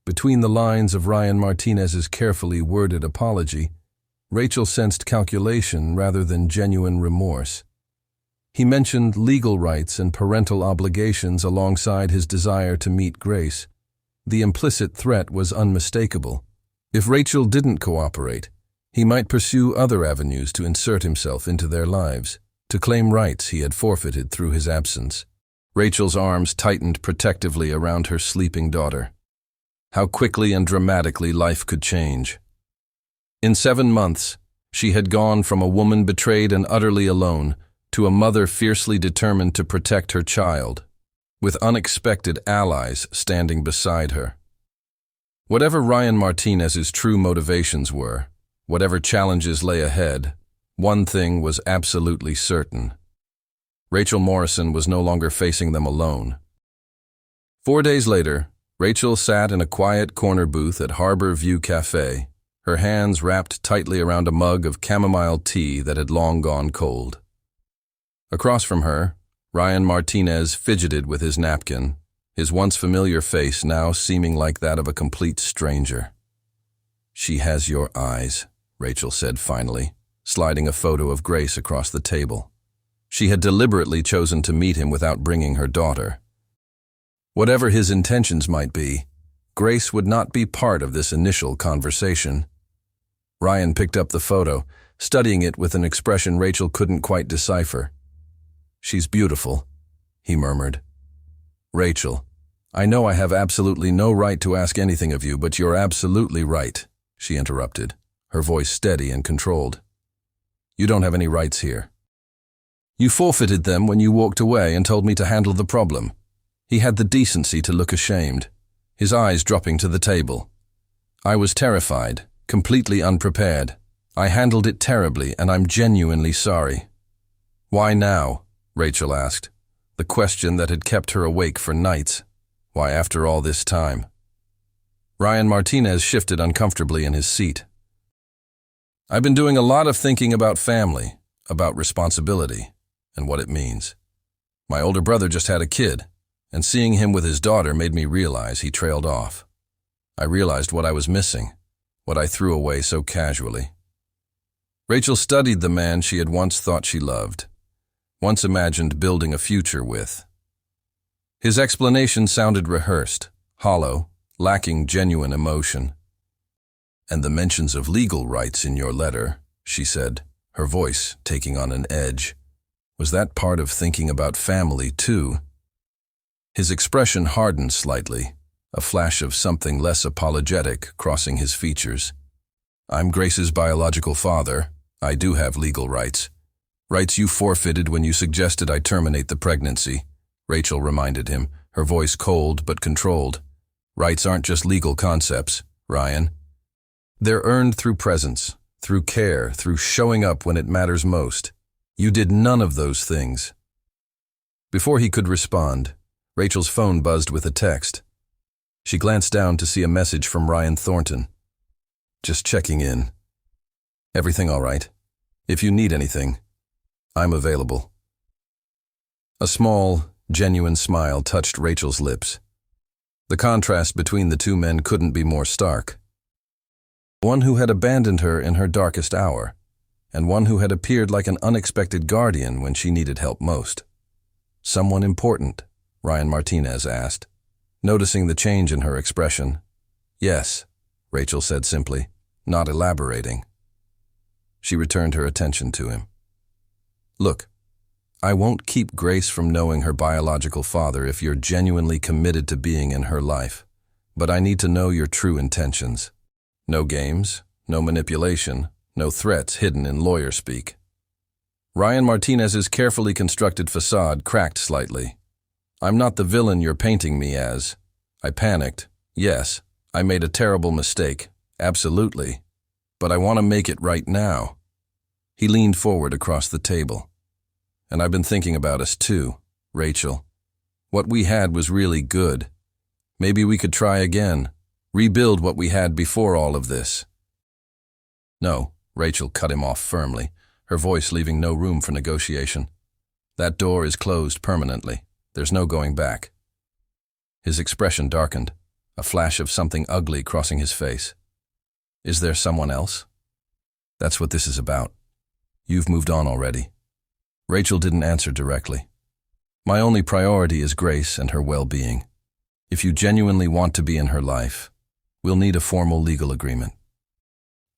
Between the lines of Ryan Martinez's carefully worded apology, Rachel sensed calculation rather than genuine remorse. He mentioned legal rights and parental obligations alongside his desire to meet Grace. The implicit threat was unmistakable. If Rachel didn't cooperate, he might pursue other avenues to insert himself into their lives, to claim rights he had forfeited through his absence. Rachel's arms tightened protectively around her sleeping daughter. How quickly and dramatically life could change. In 7 months, she had gone from a woman betrayed and utterly alone to a mother fiercely determined to protect her child, with unexpected allies standing beside her. Whatever Ryan Martinez's true motivations were, whatever challenges lay ahead, one thing was absolutely certain. Rachel Morrison was no longer facing them alone. 4 days later, Rachel sat in a quiet corner booth at Harbor View Cafe, her hands wrapped tightly around a mug of chamomile tea that had long gone cold. Across from her, Ryan Martinez fidgeted with his napkin, his once familiar face now seeming like that of a complete stranger. "She has your eyes," Rachel said finally, sliding a photo of Grace across the table. She had deliberately chosen to meet him without bringing her daughter. Whatever his intentions might be, Grace would not be part of this initial conversation. Ryan picked up the photo, studying it with an expression Rachel couldn't quite decipher. "She's beautiful," he murmured. "Rachel, I know I have absolutely no right to ask anything of you, but you're absolutely right," she interrupted, her voice steady and controlled. "You don't have any rights here. You forfeited them when you walked away and told me to handle the problem." He had the decency to look ashamed, his eyes dropping to the table. "I was terrified, completely unprepared. I handled it terribly, and I'm genuinely sorry." "Why now?" Rachel asked, the question that had kept her awake for nights. Why after all this time? Ryan Martinez shifted uncomfortably in his seat. "I've been doing a lot of thinking about family, about responsibility, and what it means. My older brother just had a kid, and seeing him with his daughter made me realize he trailed off. I realized what I was missing, what I threw away so casually." Rachel studied the man she had once thought she loved, once imagined building a future with. His explanation sounded rehearsed, hollow, lacking genuine emotion. "And the mentions of legal rights in your letter," she said, her voice taking on an edge. "Was that part of thinking about family, too?" His expression hardened slightly, a flash of something less apologetic crossing his features. "I'm Grace's biological father. I do have legal rights. Rights you forfeited when you suggested I terminate the pregnancy," Rachel reminded him, her voice cold but controlled. "Rights aren't just legal concepts, Ryan. They're earned through presence, through care, through showing up when it matters most. You did none of those things." Before he could respond, Rachel's phone buzzed with a text. She glanced down to see a message from Ryan Thornton. "Just checking in. Everything all right? If you need anything, I'm available." A small, genuine smile touched Rachel's lips. The contrast between the two men couldn't be more stark. One who had abandoned her in her darkest hour, and one who had appeared like an unexpected guardian when she needed help most. "Someone important?" Ryan Martinez asked, noticing the change in her expression. "Yes," Rachel said simply, not elaborating. She returned her attention to him. "Look, I won't keep Grace from knowing her biological father if you're genuinely committed to being in her life, but I need to know your true intentions. No games, no manipulation, no threats hidden in lawyer speak." Ryan Martinez's carefully constructed facade cracked slightly. "I'm not the villain you're painting me as. I panicked. Yes, I made a terrible mistake. Absolutely. But I want to make it right now." He leaned forward across the table. "And I've been thinking about us too, Rachel. What we had was really good. Maybe we could try again, rebuild what we had before all of this." "No," Rachel cut him off firmly, her voice leaving no room for negotiation. "That door is closed permanently. There's no going back." His expression darkened, a flash of something ugly crossing his face. "Is there someone else?" "That's what this is about. You've moved on already." Rachel didn't answer directly. "My only priority is Grace and her well-being. If you genuinely want to be in her life, we'll need a formal legal agreement.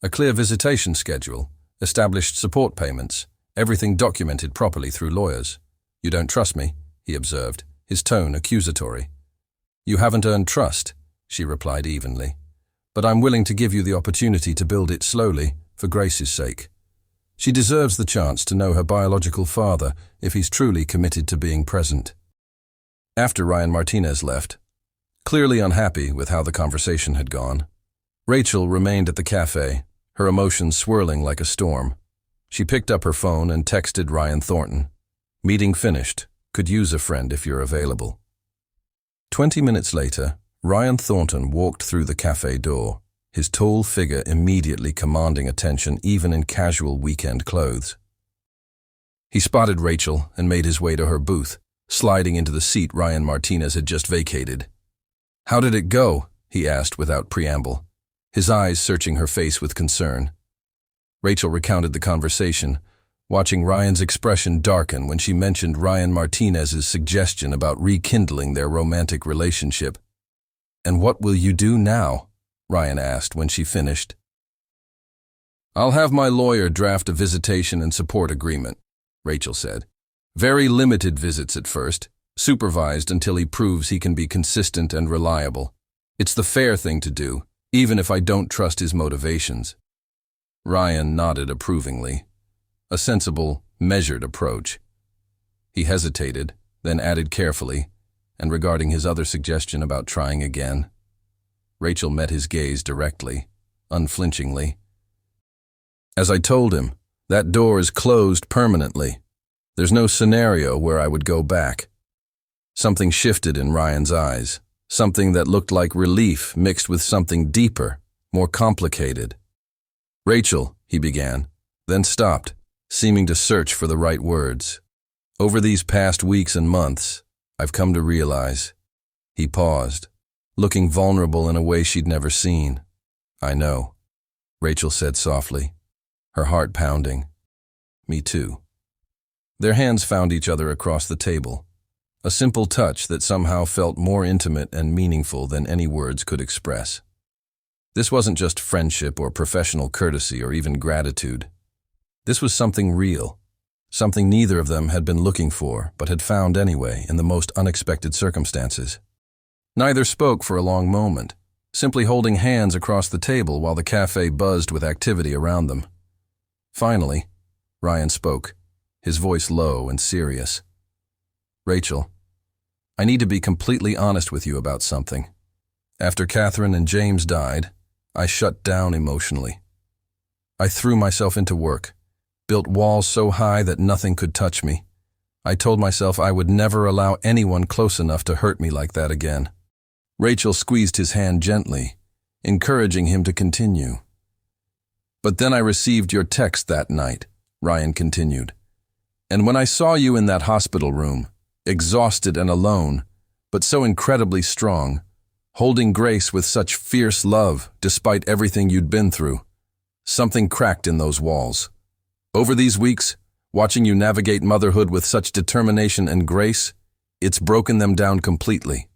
A clear visitation schedule, established support payments, everything documented properly through lawyers. You don't trust me," he observed, his tone accusatory. "You haven't earned trust," she replied evenly. "But I'm willing to give you the opportunity to build it slowly, for Grace's sake. She deserves the chance to know her biological father if he's truly committed to being present." After Ryan Martinez left, clearly unhappy with how the conversation had gone, Rachel remained at the cafe, her emotions swirling like a storm. She picked up her phone and texted Ryan Thornton. "Meeting finished. Could use a friend if you're available." 20 minutes later, Ryan Thornton walked through the cafe door, his tall figure immediately commanding attention even in casual weekend clothes. He spotted Rachel and made his way to her booth, sliding into the seat Ryan Martinez had just vacated. "How did it go?" he asked without preamble, his eyes searching her face with concern. Rachel recounted the conversation, watching Ryan's expression darken when she mentioned Ryan Martinez's suggestion about rekindling their romantic relationship. "And what will you do now?" Ryan asked when she finished. "I'll have my lawyer draft a visitation and support agreement," Rachel said. "Very limited visits at first, supervised until he proves he can be consistent and reliable. It's the fair thing to do, even if I don't trust his motivations." Ryan nodded approvingly. A sensible, measured approach. He hesitated, then added carefully, and regarding his other suggestion about trying again. Rachel met his gaze directly, unflinchingly. "As I told him, that door is closed permanently. There's no scenario where I would go back." Something shifted in Ryan's eyes, something that looked like relief mixed with something deeper, more complicated. "Rachel," he began, then stopped, seeming to search for the right words. "Over these past weeks and months, I've come to realize." He paused, looking vulnerable in a way she'd never seen. "I know," Rachel said softly, her heart pounding. "Me too." Their hands found each other across the table, a simple touch that somehow felt more intimate and meaningful than any words could express. This wasn't just friendship or professional courtesy or even gratitude. This was something real, something neither of them had been looking for but had found anyway in the most unexpected circumstances. Neither spoke for a long moment, simply holding hands across the table while the cafe buzzed with activity around them. Finally, Ryan spoke, his voice low and serious. "Rachel, I need to be completely honest with you about something. After Catherine and James died, I shut down emotionally. I threw myself into work, built walls so high that nothing could touch me. I told myself I would never allow anyone close enough to hurt me like that again." Rachel squeezed his hand gently, encouraging him to continue. "But then I received your text that night," Ryan continued. "And when I saw you in that hospital room, exhausted and alone, but so incredibly strong, holding Grace with such fierce love despite everything you'd been through, something cracked in those walls. Over these weeks, watching you navigate motherhood with such determination and grace, it's broken them down completely.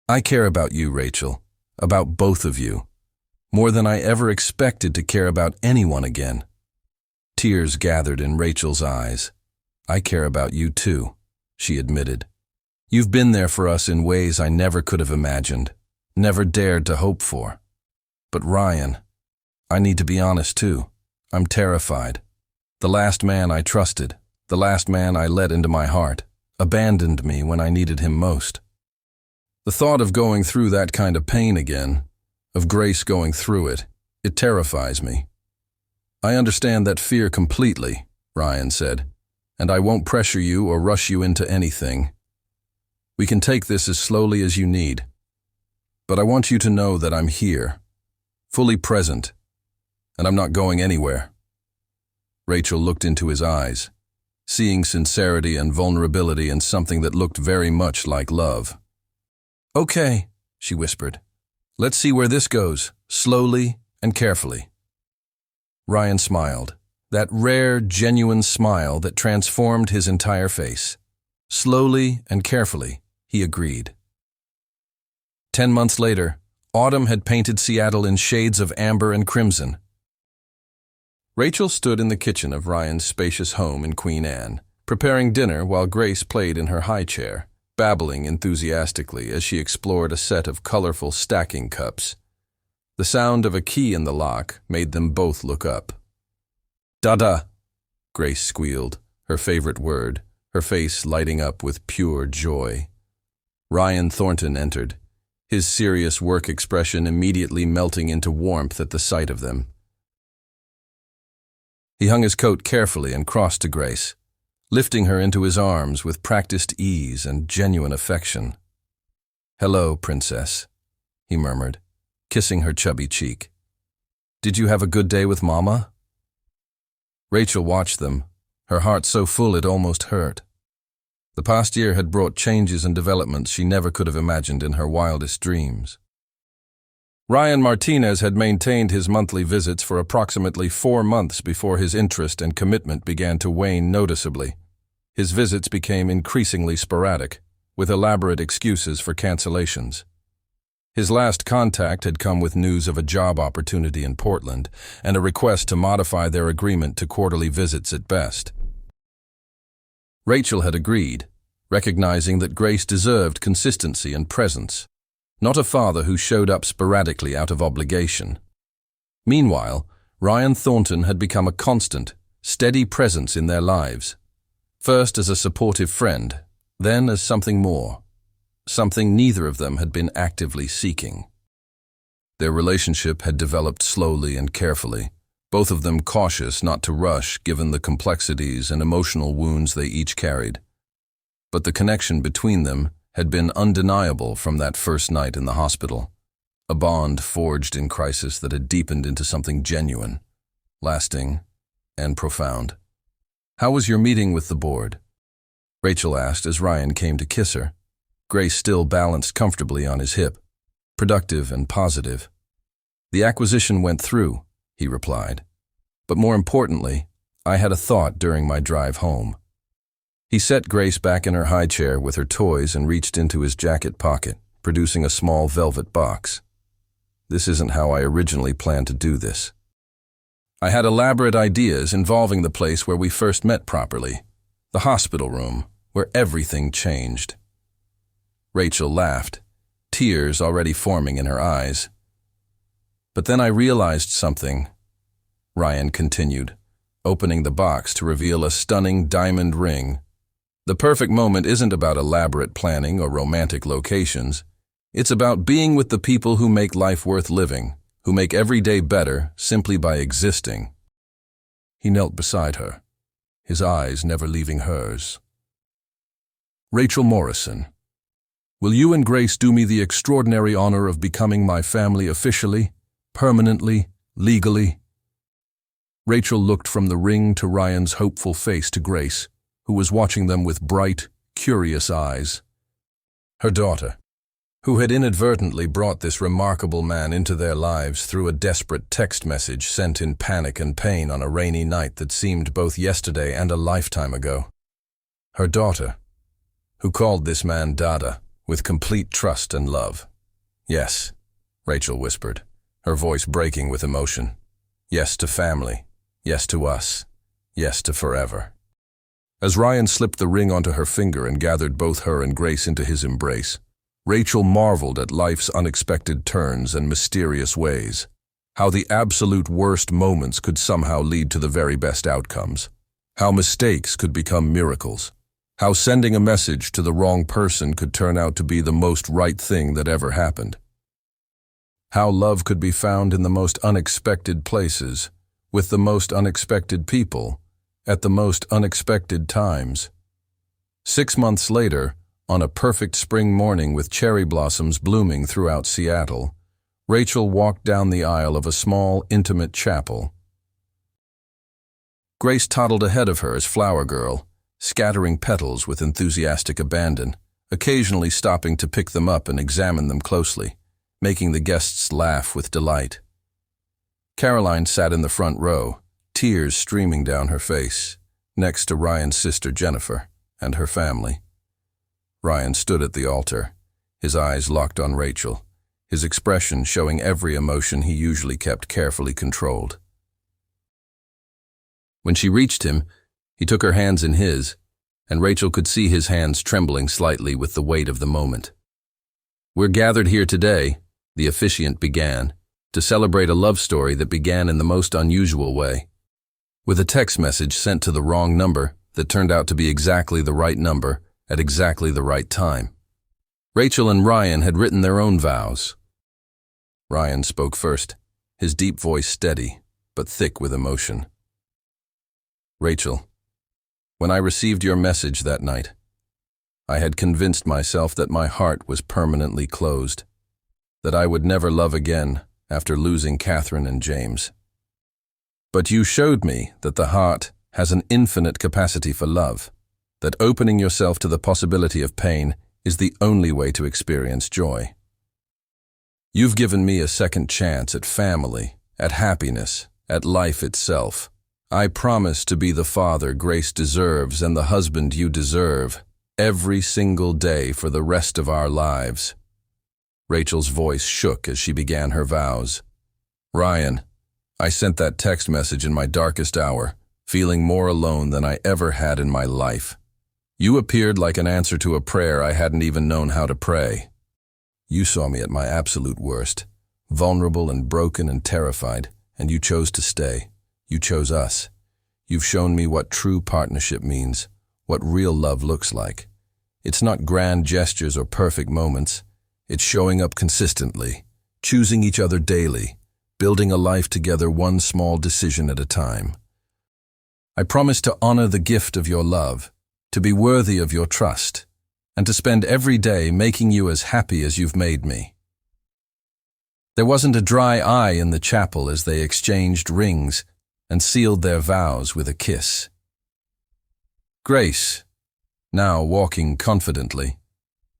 I care about you, Rachel, about both of you, more than I ever expected to care about anyone again." Tears gathered in Rachel's eyes. "I care about you too," she admitted. "You've been there for us in ways I never could have imagined, never dared to hope for. But Ryan, I need to be honest too. I'm terrified. The last man I trusted, the last man I let into my heart, abandoned me when I needed him most. The thought of going through that kind of pain again, of Grace going through it, it terrifies me. I understand that fear completely, Ryan said, and I won't pressure you or rush you into anything. We can take this as slowly as you need. But I want you to know that I'm here, fully present, and I'm not going anywhere. Rachel looked into his eyes, seeing sincerity and vulnerability in something that looked very much like love. "Okay," she whispered. "Let's see where this goes, slowly and carefully." Ryan smiled, that rare, genuine smile that transformed his entire face. Slowly and carefully, he agreed. 10 months later, autumn had painted Seattle in shades of amber and crimson. Rachel stood in the kitchen of Ryan's spacious home in Queen Anne, preparing dinner while Grace played in her high chair, babbling enthusiastically as she explored a set of colorful stacking cups. The sound of a key in the lock made them both look up. "Dada," Grace squealed, her favorite word, her face lighting up with pure joy. Ryan Thornton entered, his serious work expression immediately melting into warmth at the sight of them. He hung his coat carefully and crossed to Grace, lifting her into his arms with practiced ease and genuine affection. "Hello, Princess," he murmured, kissing her chubby cheek. "Did you have a good day with Mama?" Rachel watched them, her heart so full it almost hurt. The past year had brought changes and developments she never could have imagined in her wildest dreams. Ryan Martinez had maintained his monthly visits for approximately 4 months before his interest and commitment began to wane noticeably. His visits became increasingly sporadic, with elaborate excuses for cancellations. His last contact had come with news of a job opportunity in Portland and a request to modify their agreement to quarterly visits at best. Rachel had agreed, recognizing that Grace deserved consistency and presence, not a father who showed up sporadically out of obligation. Meanwhile, Ryan Thornton had become a constant, steady presence in their lives, first as a supportive friend, then as something more, something neither of them had been actively seeking. Their relationship had developed slowly and carefully, both of them cautious not to rush given the complexities and emotional wounds they each carried. But the connection between them had been undeniable from that first night in the hospital, a bond forged in crisis that had deepened into something genuine, lasting, and profound. "How was your meeting with the board?" Rachel asked as Ryan came to kiss her, Grace still balanced comfortably on his hip, productive and positive. "The acquisition went through," he replied. "But more importantly, I had a thought during my drive home." He set Grace back in her high chair with her toys and reached into his jacket pocket, producing a small velvet box. "This isn't how I originally planned to do this. I had elaborate ideas involving the place where we first met properly, the hospital room, where everything changed." Rachel laughed, tears already forming in her eyes. "But then I realized something," Ryan continued, opening the box to reveal a stunning diamond ring. "The perfect moment isn't about elaborate planning or romantic locations. It's about being with the people who make life worth living, who make every day better simply by existing." He knelt beside her, his eyes never leaving hers. "Rachel Morrison, will you and Grace do me the extraordinary honor of becoming my family officially, permanently, legally?" Rachel looked from the ring to Ryan's hopeful face to Grace, who was watching them with bright, curious eyes. Her daughter, who had inadvertently brought this remarkable man into their lives through a desperate text message sent in panic and pain on a rainy night that seemed both yesterday and a lifetime ago. Her daughter, who called this man Dada, with complete trust and love. "Yes," Rachel whispered, her voice breaking with emotion. "Yes to family. Yes to us. Yes to forever." As Ryan slipped the ring onto her finger and gathered both her and Grace into his embrace, Rachel marveled at life's unexpected turns and mysterious ways, how the absolute worst moments could somehow lead to the very best outcomes. How mistakes could become miracles. How sending a message to the wrong person could turn out to be the most right thing that ever happened. How love could be found in the most unexpected places, with the most unexpected people, at the most unexpected times. 6 months later, on a perfect spring morning with cherry blossoms blooming throughout Seattle, Rachel walked down the aisle of a small, intimate chapel. Grace toddled ahead of her as flower girl, scattering petals with enthusiastic abandon, occasionally stopping to pick them up and examine them closely, making the guests laugh with delight. Caroline sat in the front row, tears streaming down her face, next to Ryan's sister Jennifer and her family. Ryan stood at the altar, his eyes locked on Rachel, his expression showing every emotion he usually kept carefully controlled. When she reached him, he took her hands in his, and Rachel could see his hands trembling slightly with the weight of the moment. "We're gathered here today," the officiant began, "to celebrate a love story that began in the most unusual way, with a text message sent to the wrong number that turned out to be exactly the right number at exactly the right time." Rachel and Ryan had written their own vows. Ryan spoke first, his deep voice steady, but thick with emotion. "Rachel, when I received your message that night, I had convinced myself that my heart was permanently closed, that I would never love again after losing Catherine and James. But you showed me that the heart has an infinite capacity for love, that opening yourself to the possibility of pain is the only way to experience joy. You've given me a second chance at family, at happiness, at life itself. I promise to be the father Grace deserves and the husband you deserve, every single day for the rest of our lives." Rachel's voice shook as she began her vows. "Ryan, I sent that text message in my darkest hour, feeling more alone than I ever had in my life. You appeared like an answer to a prayer I hadn't even known how to pray. You saw me at my absolute worst, vulnerable and broken and terrified, and you chose to stay. You chose us. You've shown me what true partnership means, what real love looks like. It's not grand gestures or perfect moments. It's showing up consistently, choosing each other daily, building a life together one small decision at a time. I promise to honor the gift of your love, to be worthy of your trust, and to spend every day making you as happy as you've made me." There wasn't a dry eye in the chapel as they exchanged rings and sealed their vows with a kiss. Grace, now walking confidently,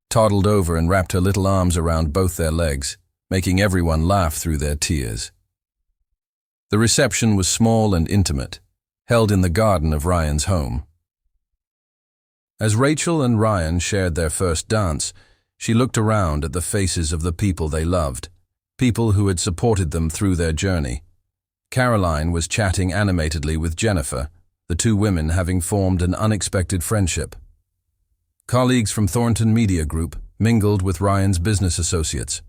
toddled over and wrapped her little arms around both their legs, making everyone laugh through their tears. The reception was small and intimate, held in the garden of Ryan's home. As Rachel and Ryan shared their first dance, she looked around at the faces of the people they loved, people who had supported them through their journey. Caroline was chatting animatedly with Jennifer, the two women having formed an unexpected friendship. Colleagues from Thornton Media Group mingled with Ryan's business associates.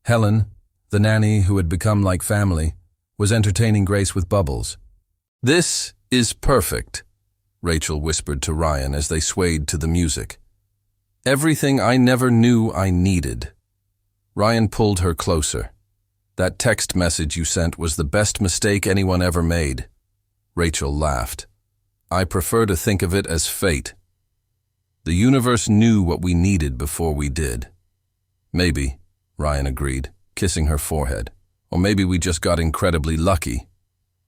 Helen, the nanny who had become like family, was entertaining Grace with bubbles. "This is perfect," Rachel whispered to Ryan as they swayed to the music. "Everything I never knew I needed." Ryan pulled her closer. "That text message you sent was the best mistake anyone ever made." Rachel laughed. "I prefer to think of it as fate. The universe knew what we needed before we did." "Maybe," Ryan agreed, kissing her forehead. "Or maybe we just got incredibly lucky.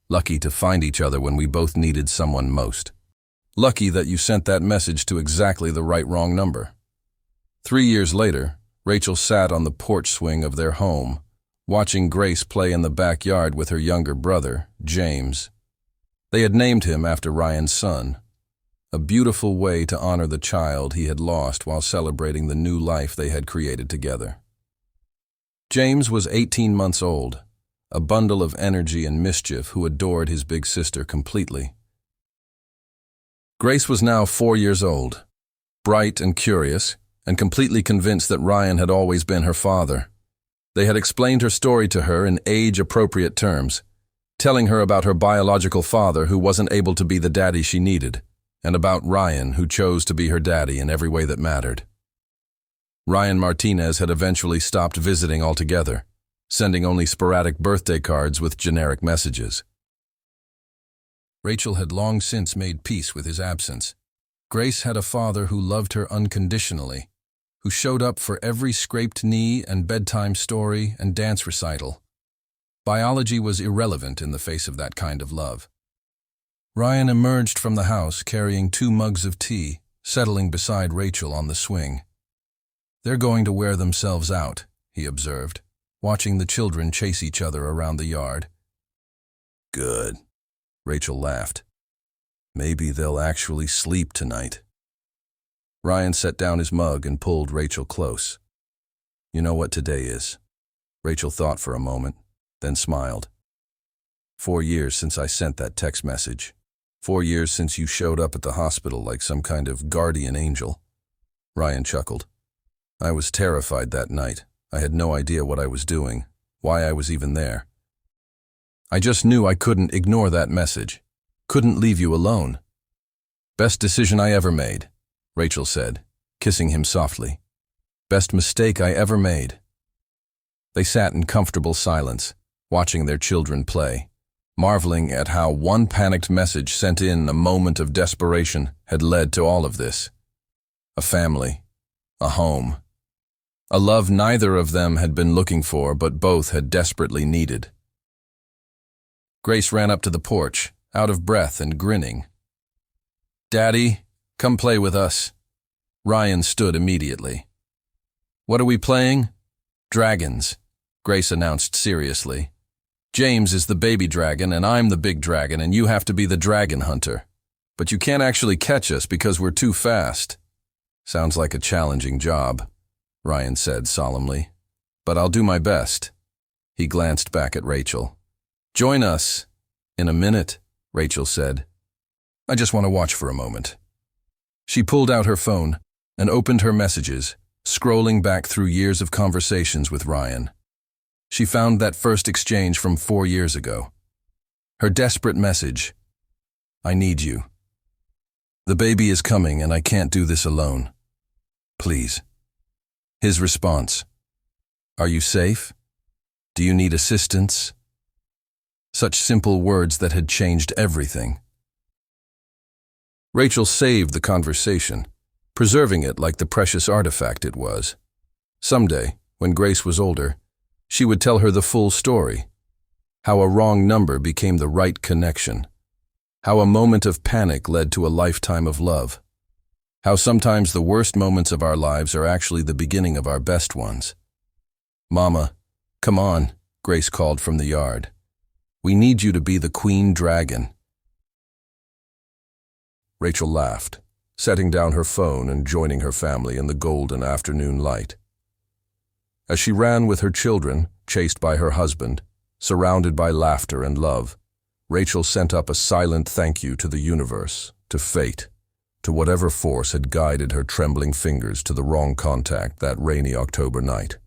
Lucky to find each other when we both needed someone most. Lucky that you sent that message to exactly the right wrong number." 3 years later, Rachel sat on the porch swing of their home, watching Grace play in the backyard with her younger brother, James. They had named him after Ryan's son, a beautiful way to honor the child he had lost while celebrating the new life they had created together. James was 18 months old, a bundle of energy and mischief who adored his big sister completely. Grace was now 4 years old, bright and curious, and completely convinced that Ryan had always been her father. They had explained her story to her in age-appropriate terms. telling her about her biological father who wasn't able to be the daddy she needed, and about Ryan who chose to be her daddy in every way that mattered. Ryan Martinez had eventually stopped visiting altogether, sending only sporadic birthday cards with generic messages. Rachel had long since made peace with his absence. Grace had a father who loved her unconditionally, who showed up for every scraped knee and bedtime story and dance recital. Biology was irrelevant in the face of that kind of love. Ryan emerged from the house carrying 2 mugs of tea, settling beside Rachel on the swing. "They're going to wear themselves out," he observed, watching the children chase each other around the yard. "Good," Rachel laughed. "Maybe they'll actually sleep tonight." Ryan set down his mug and pulled Rachel close. "You know what today is?" Rachel thought for a moment, then smiled. 4 years since I sent that text message. 4 years since you showed up at the hospital like some kind of guardian angel." Ryan chuckled. "I was terrified that night. I had no idea what I was doing, why I was even there. I just knew I couldn't ignore that message. Couldn't leave you alone." "Best decision I ever made," Rachel said, kissing him softly. "Best mistake I ever made." They sat in comfortable silence, watching their children play, marveling at how one panicked message sent in a moment of desperation had led to all of this. A family, a home, a love neither of them had been looking for but both had desperately needed. Grace ran up to the porch, out of breath and grinning. "Daddy, come play with us." Ryan stood immediately. "What are we playing?" "Dragons," Grace announced seriously. "James is the baby dragon and I'm the big dragon and you have to be the dragon hunter. But you can't actually catch us because we're too fast." "Sounds like a challenging job," Ryan said solemnly. "But I'll do my best." He glanced back at Rachel. "Join us." "In a minute," Rachel said. "I just want to watch for a moment." She pulled out her phone and opened her messages, scrolling back through years of conversations with Ryan. She found that first exchange from 4 years ago. Her desperate message, "I need you. The baby is coming and I can't do this alone. Please." His response, "Are you safe? Do you need assistance?" Such simple words that had changed everything. Rachel saved the conversation, preserving it like the precious artifact it was. Someday, when Grace was older, she would tell her the full story. How a wrong number became the right connection. How a moment of panic led to a lifetime of love. How sometimes the worst moments of our lives are actually the beginning of our best ones. "Mama, come on," Grace called from the yard. "We need you to be the queen dragon." Rachel laughed, setting down her phone and joining her family in the golden afternoon light. As she ran with her children, chased by her husband, surrounded by laughter and love, Rachel sent up a silent thank you to the universe, to fate, to whatever force had guided her trembling fingers to the wrong contact that rainy October night.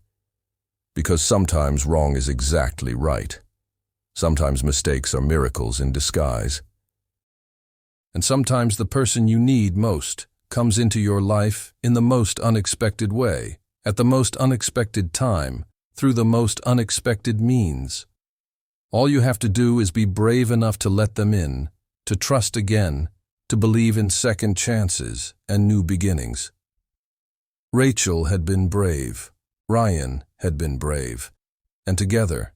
Because sometimes wrong is exactly right. Sometimes mistakes are miracles in disguise. And sometimes the person you need most comes into your life in the most unexpected way, at the most unexpected time, through the most unexpected means. All you have to do is be brave enough to let them in, to trust again, to believe in second chances and new beginnings. Rachel had been brave, Ryan had been brave, and together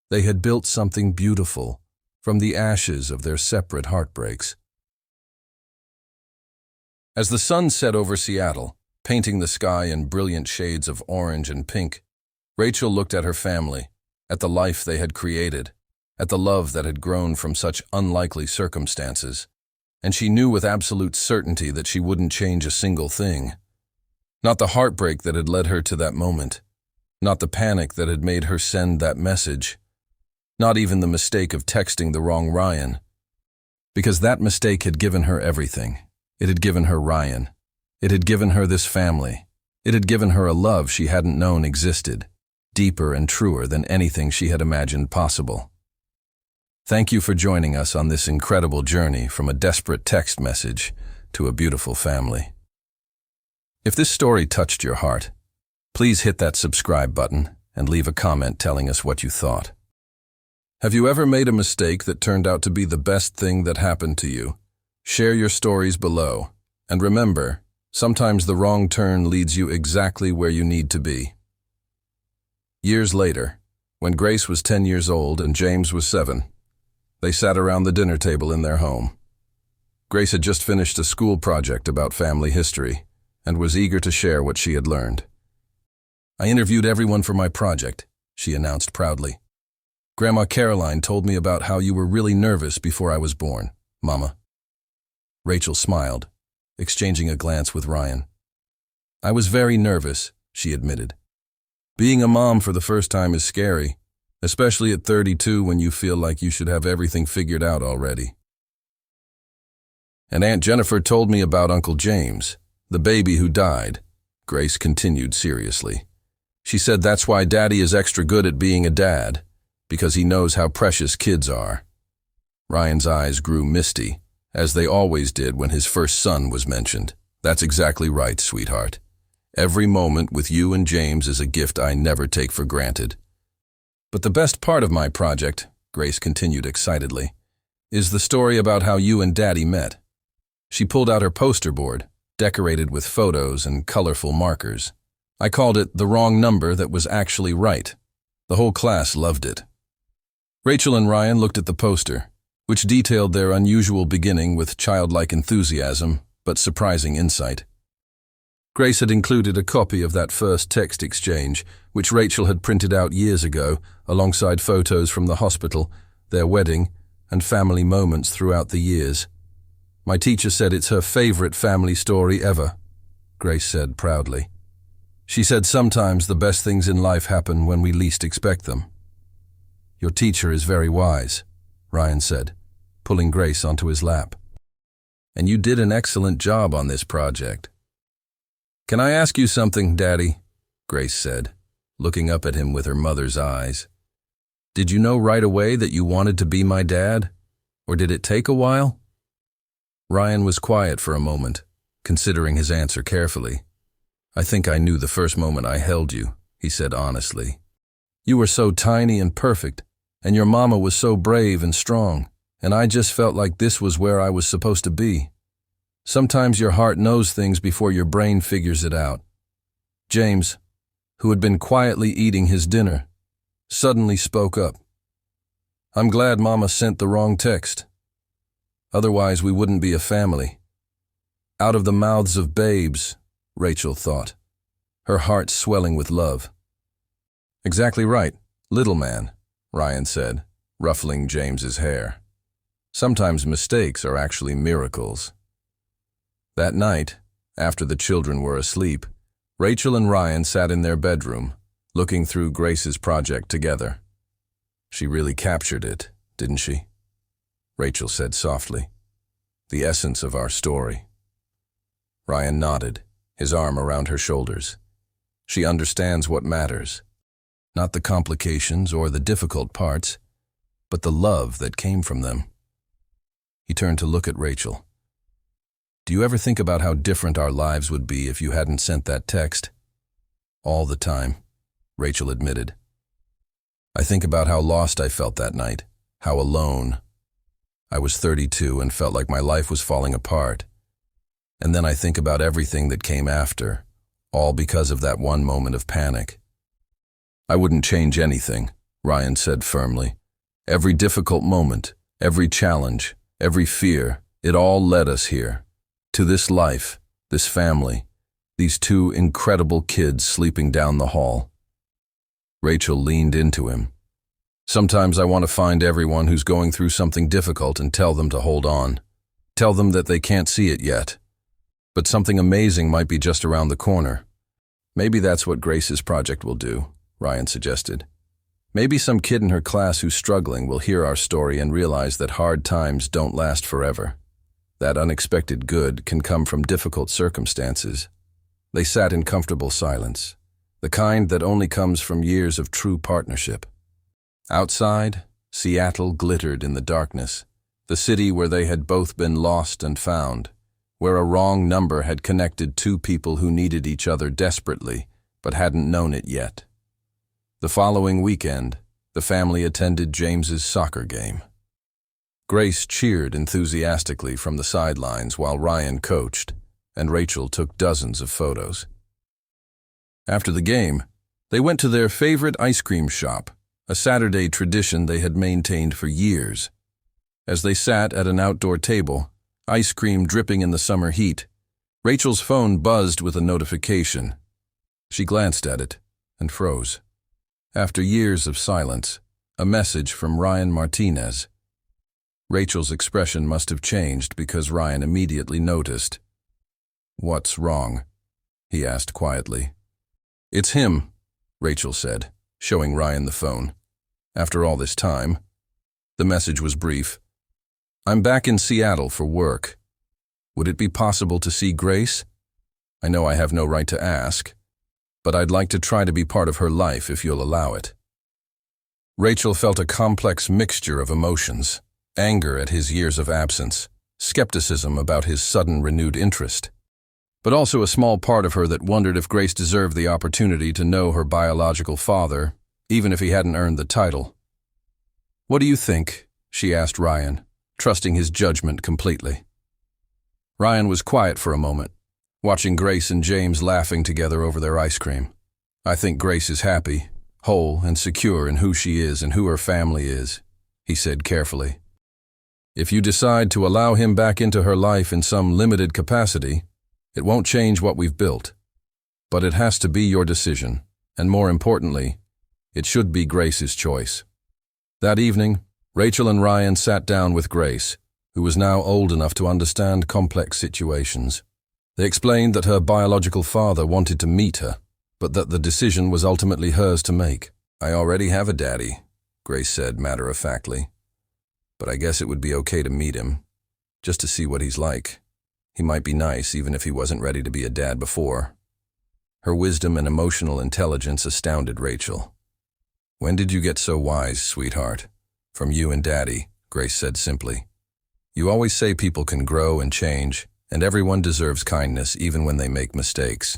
they had built something beautiful from the ashes of their separate heartbreaks. As the sun set over Seattle, painting the sky in brilliant shades of orange and pink, Rachel looked at her family, at the life they had created, at the love that had grown from such unlikely circumstances, and she knew with absolute certainty that she wouldn't change a single thing. Not the heartbreak that had led her to that moment, not the panic that had made her send that message, not even the mistake of texting the wrong Ryan. Because that mistake had given her everything. It had given her Ryan. It had given her this family. It had given her a love she hadn't known existed, deeper and truer than anything she had imagined possible. Thank you for joining us on this incredible journey from a desperate text message to a beautiful family. If this story touched your heart, please hit that subscribe button and leave a comment telling us what you thought. Have you ever made a mistake that turned out to be the best thing that happened to you? Share your stories below. And remember, sometimes the wrong turn leads you exactly where you need to be. Years later, when Grace was 10 years old and James was 7, they sat around the dinner table in their home. Grace had just finished a school project about family history and was eager to share what she had learned. "I interviewed everyone for my project," she announced proudly. "Grandma Caroline told me about how you were really nervous before I was born, Mama." Rachel smiled, exchanging a glance with Ryan. "I was very nervous," she admitted. "Being a mom for the first time is scary, especially at 32 when you feel like you should have everything figured out already." "And Aunt Jennifer told me about Uncle James, the baby who died," Grace continued seriously. "She said that's why Daddy is extra good at being a dad, because he knows how precious kids are." Ryan's eyes grew misty, as they always did when his first son was mentioned. "That's exactly right, sweetheart. Every moment with you and James is a gift I never take for granted." "But the best part of my project," Grace continued excitedly, "is the story about how you and Daddy met." She pulled out her poster board, decorated with photos and colorful markers. "I called it The Wrong Number That Was Actually Right." The whole class loved it. Rachel and Ryan looked at the poster, which detailed their unusual beginning with childlike enthusiasm but surprising insight. Grace had included a copy of that first text exchange, which Rachel had printed out years ago, alongside photos from the hospital, their wedding, and family moments throughout the years. "My teacher said it's her favorite family story ever," Grace said proudly. "She said sometimes the best things in life happen when we least expect them." "Your teacher is very wise," Ryan said, pulling Grace onto his lap. "And you did an excellent job on this project." "Can I ask you something, Daddy?" Grace said, looking up at him with her mother's eyes. "Did you know right away that you wanted to be my dad? Or did it take a while?" Ryan was quiet for a moment, considering his answer carefully. "I think I knew the first moment I held you," he said honestly. "You were so tiny and perfect, and your mama was so brave and strong, and I just felt like this was where I was supposed to be. Sometimes your heart knows things before your brain figures it out." James, who had been quietly eating his dinner, suddenly spoke up. "I'm glad Mama sent the wrong text. Otherwise we wouldn't be a family." Out of the mouths of babes, Rachel thought, her heart swelling with love. "Exactly right, little man," Ryan said, ruffling James's hair. "Sometimes mistakes are actually miracles." That night, after the children were asleep, Rachel and Ryan sat in their bedroom, looking through Grace's project together. "She really captured it, didn't she?" Rachel said softly. "The essence of our story." Ryan nodded, his arm around her shoulders. "She understands what matters. Not the complications or the difficult parts, but the love that came from them." He turned to look at Rachel. "Do you ever think about how different our lives would be if you hadn't sent that text?" "All the time," Rachel admitted. "I think about how lost I felt that night, how alone. I was 32 and felt like my life was falling apart. And then I think about everything that came after, all because of that one moment of panic." "I wouldn't change anything," Ryan said firmly. "Every difficult moment, every challenge, every fear, it all led us here. To this life, this family, these two incredible kids sleeping down the hall." Rachel leaned into him. "Sometimes I want to find everyone who's going through something difficult and tell them to hold on. Tell them that they can't see it yet. But something amazing might be just around the corner." "Maybe that's what Grace's project will do," Ryan suggested. "Maybe some kid in her class who's struggling will hear our story and realize that hard times don't last forever. That unexpected good can come from difficult circumstances." They sat in comfortable silence, the kind that only comes from years of true partnership. Outside, Seattle glittered in the darkness, the city where they had both been lost and found, where a wrong number had connected two people who needed each other desperately but hadn't known it yet. The following weekend, the family attended James's soccer game. Grace cheered enthusiastically from the sidelines while Ryan coached, and Rachel took dozens of photos. After the game, they went to their favorite ice cream shop, a Saturday tradition they had maintained for years. As they sat at an outdoor table, ice cream dripping in the summer heat, Rachel's phone buzzed with a notification. She glanced at it and froze. After years of silence, a message from Ryan Martinez. Rachel's expression must have changed because Ryan immediately noticed. "What's wrong?" he asked quietly. "It's him," Rachel said, showing Ryan the phone. "After all this time." The message was brief. "I'm back in Seattle for work. Would it be possible to see Grace? I know I have no right to ask, but I'd like to try to be part of her life if you'll allow it." Rachel felt a complex mixture of emotions: anger at his years of absence, skepticism about his sudden renewed interest, but also a small part of her that wondered if Grace deserved the opportunity to know her biological father, even if he hadn't earned the title. "What do you think?" she asked Ryan, trusting his judgment completely. Ryan was quiet for a moment, watching Grace and James laughing together over their ice cream. "I think Grace is happy, whole and secure in who she is and who her family is," he said carefully. "If you decide to allow him back into her life in some limited capacity, it won't change what we've built. But it has to be your decision, and more importantly, it should be Grace's choice." That evening, Rachel and Ryan sat down with Grace, who was now old enough to understand complex situations. They explained that her biological father wanted to meet her, but that the decision was ultimately hers to make. "I already have a daddy," Grace said matter-of-factly. "But I guess it would be okay to meet him, just to see what he's like. He might be nice even if he wasn't ready to be a dad before." Her wisdom and emotional intelligence astounded Rachel. "When did you get so wise, sweetheart?" "From you and Daddy," Grace said simply. "You always say people can grow and change, and everyone deserves kindness even when they make mistakes."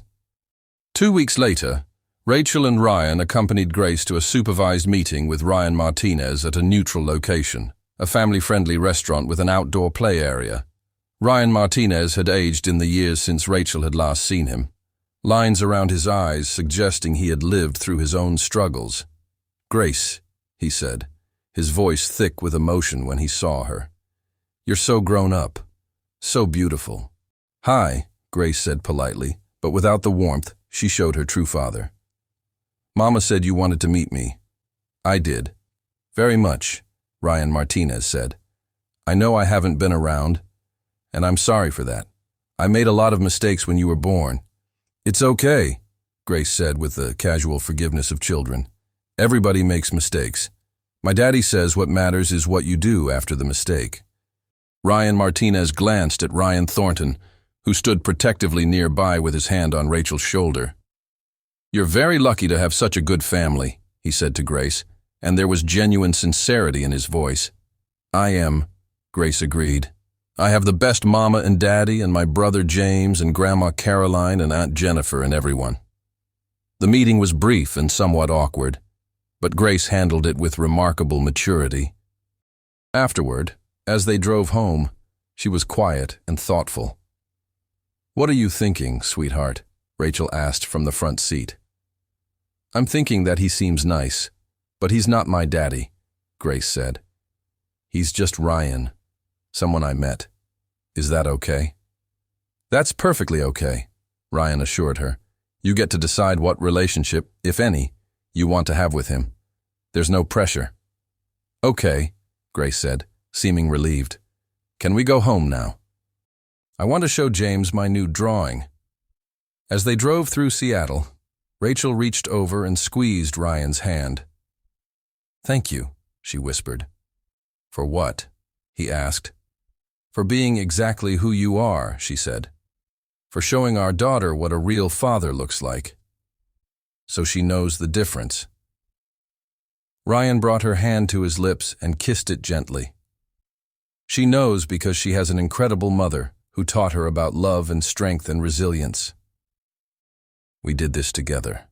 2 weeks later, Rachel and Ryan accompanied Grace to a supervised meeting with Ryan Martinez at a neutral location, a family-friendly restaurant with an outdoor play area. Ryan Martinez had aged in the years since Rachel had last seen him, lines around his eyes suggesting he had lived through his own struggles. "Grace," he said, his voice thick with emotion when he saw her. "You're so grown up, so beautiful." "Hi," Grace said politely, but without the warmth she showed her true father. "Mama said you wanted to meet me." "I did. Very much," Ryan Martinez said. "I know I haven't been around, and I'm sorry for that. I made a lot of mistakes when you were born." "It's okay," Grace said with the casual forgiveness of children. "Everybody makes mistakes. My daddy says what matters is what you do after the mistake." Ryan Martinez glanced at Ryan Thornton, who stood protectively nearby with his hand on Rachel's shoulder. "You're very lucky to have such a good family," he said to Grace, and there was genuine sincerity in his voice. "I am," Grace agreed. "I have the best mama and daddy and my brother James and Grandma Caroline and Aunt Jennifer and everyone." The meeting was brief and somewhat awkward, but Grace handled it with remarkable maturity. Afterward, as they drove home, she was quiet and thoughtful. "What are you thinking, sweetheart?" Rachel asked from the front seat. "I'm thinking that he seems nice, but he's not my daddy," Grace said. "He's just Ryan, someone I met. Is that okay?" "That's perfectly okay," Ryan assured her. "You get to decide what relationship, if any, you want to have with him. There's no pressure." "Okay," Grace said, seeming relieved. "Can we go home now? I want to show James my new drawing." As they drove through Seattle, Rachel reached over and squeezed Ryan's hand. "Thank you," she whispered. "For what?" he asked. "For being exactly who you are," she said. "For showing our daughter what a real father looks like. So she knows the difference." Ryan brought her hand to his lips and kissed it gently. She knows because she has an incredible mother who taught her about love and strength and resilience. We did this together.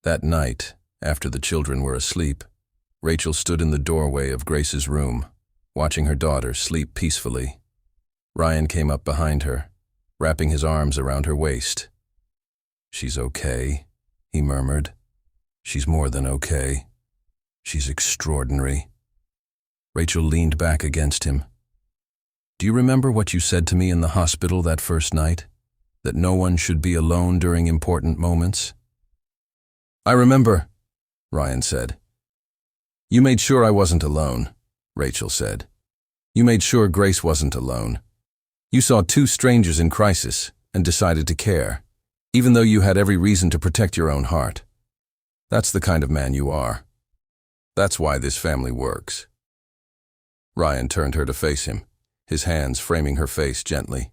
That night, after the children were asleep, Rachel stood in the doorway of Grace's room, watching her daughter sleep peacefully. Ryan came up behind her, wrapping his arms around her waist. "She's okay," he murmured. "She's more than okay. She's extraordinary." Rachel leaned back against him. "Do you remember what you said to me in the hospital that first night? That no one should be alone during important moments?" "I remember," Ryan said. "You made sure I wasn't alone," Rachel said. "You made sure Grace wasn't alone. You saw two strangers in crisis and decided to care, even though you had every reason to protect your own heart. That's the kind of man you are. That's why this family works." Ryan turned her to face him, his hands framing her face gently.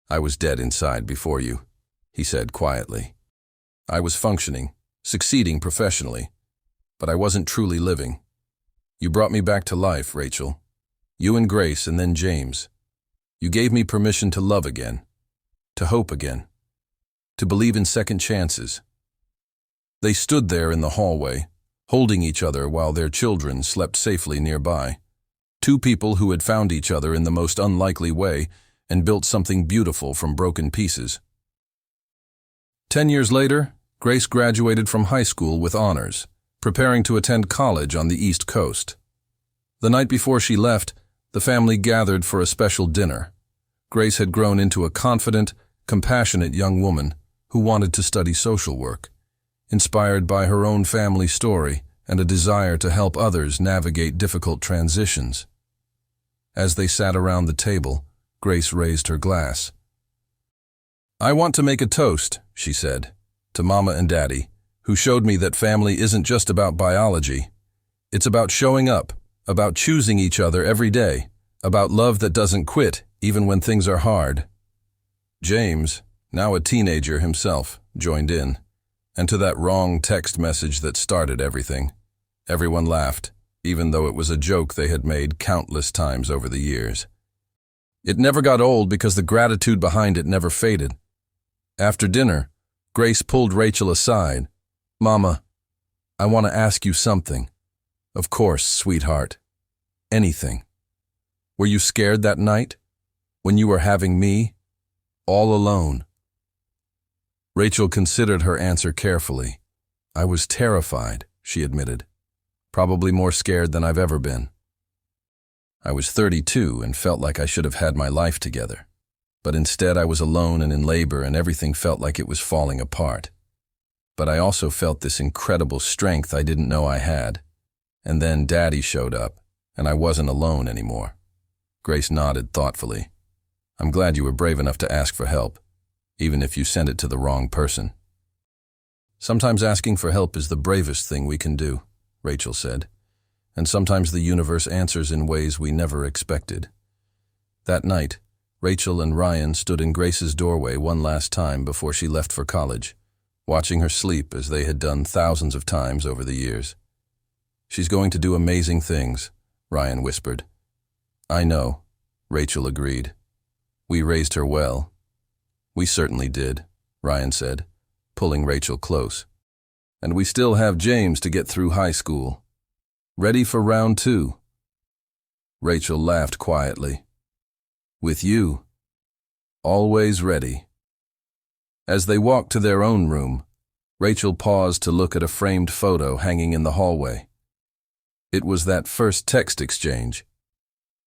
"I was dead inside before you," he said quietly. "I was functioning, succeeding professionally, but I wasn't truly living. You brought me back to life, Rachel. You and Grace and then James. You gave me permission to love again, to hope again, to believe in second chances." They stood there in the hallway, holding each other while their children slept safely nearby. Two people who had found each other in the most unlikely way and built something beautiful from broken pieces. 10 years later, Grace graduated from high school with honors, preparing to attend college on the East Coast. The night before she left, the family gathered for a special dinner. Grace had grown into a confident, compassionate young woman who wanted to study social work, inspired by her own family story and a desire to help others navigate difficult transitions. As they sat around the table, Grace raised her glass. "I want to make a toast," she said, "to Mama and Daddy, who showed me that family isn't just about biology. It's about showing up, about choosing each other every day, about love that doesn't quit even when things are hard." James, now a teenager himself, joined in, and to that wrong text message that started everything. Everyone laughed, even though it was a joke they had made countless times over the years. It never got old because the gratitude behind it never faded. After dinner, Grace pulled Rachel aside. "Mama, I want to ask you something." "Of course, sweetheart. Anything." "Were you scared that night? When you were having me? All alone?" Rachel considered her answer carefully. "I was terrified," she admitted. "Probably more scared than I've ever been. I was 32 and felt like I should have had my life together. But instead I was alone and in labor and everything felt like it was falling apart. But I also felt this incredible strength I didn't know I had. And then Daddy showed up, and I wasn't alone anymore." Grace nodded thoughtfully. "I'm glad you were brave enough to ask for help, even if you sent it to the wrong person." "Sometimes asking for help is the bravest thing we can do," Rachel said. "And sometimes the universe answers in ways we never expected." That night, Rachel and Ryan stood in Grace's doorway one last time before she left for college, watching her sleep as they had done thousands of times over the years. "She's going to do amazing things," Ryan whispered. "I know," Rachel agreed. "We raised her well." "We certainly did," Ryan said, pulling Rachel close. "And we still have James to get through high school. Ready for round 2? Rachel laughed quietly. "With you. Always ready." As they walked to their own room, Rachel paused to look at a framed photo hanging in the hallway. It was that first text exchange,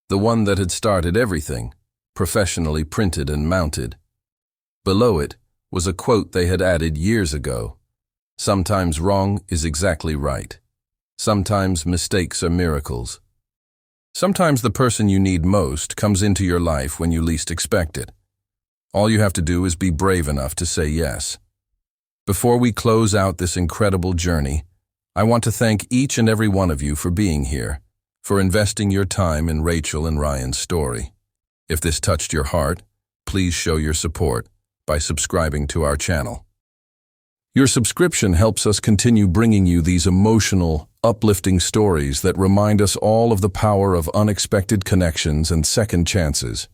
the one that had started everything, professionally printed and mounted. Below it was a quote they had added years ago. "Sometimes wrong is exactly right. Sometimes mistakes are miracles. Sometimes the person you need most comes into your life when you least expect it. All you have to do is be brave enough to say yes." Before we close out this incredible journey, I want to thank each and every one of you for being here, for investing your time in Rachel and Ryan's story. If this touched your heart, please show your support by subscribing to our channel. Your subscription helps us continue bringing you these emotional, uplifting stories that remind us all of the power of unexpected connections and second chances.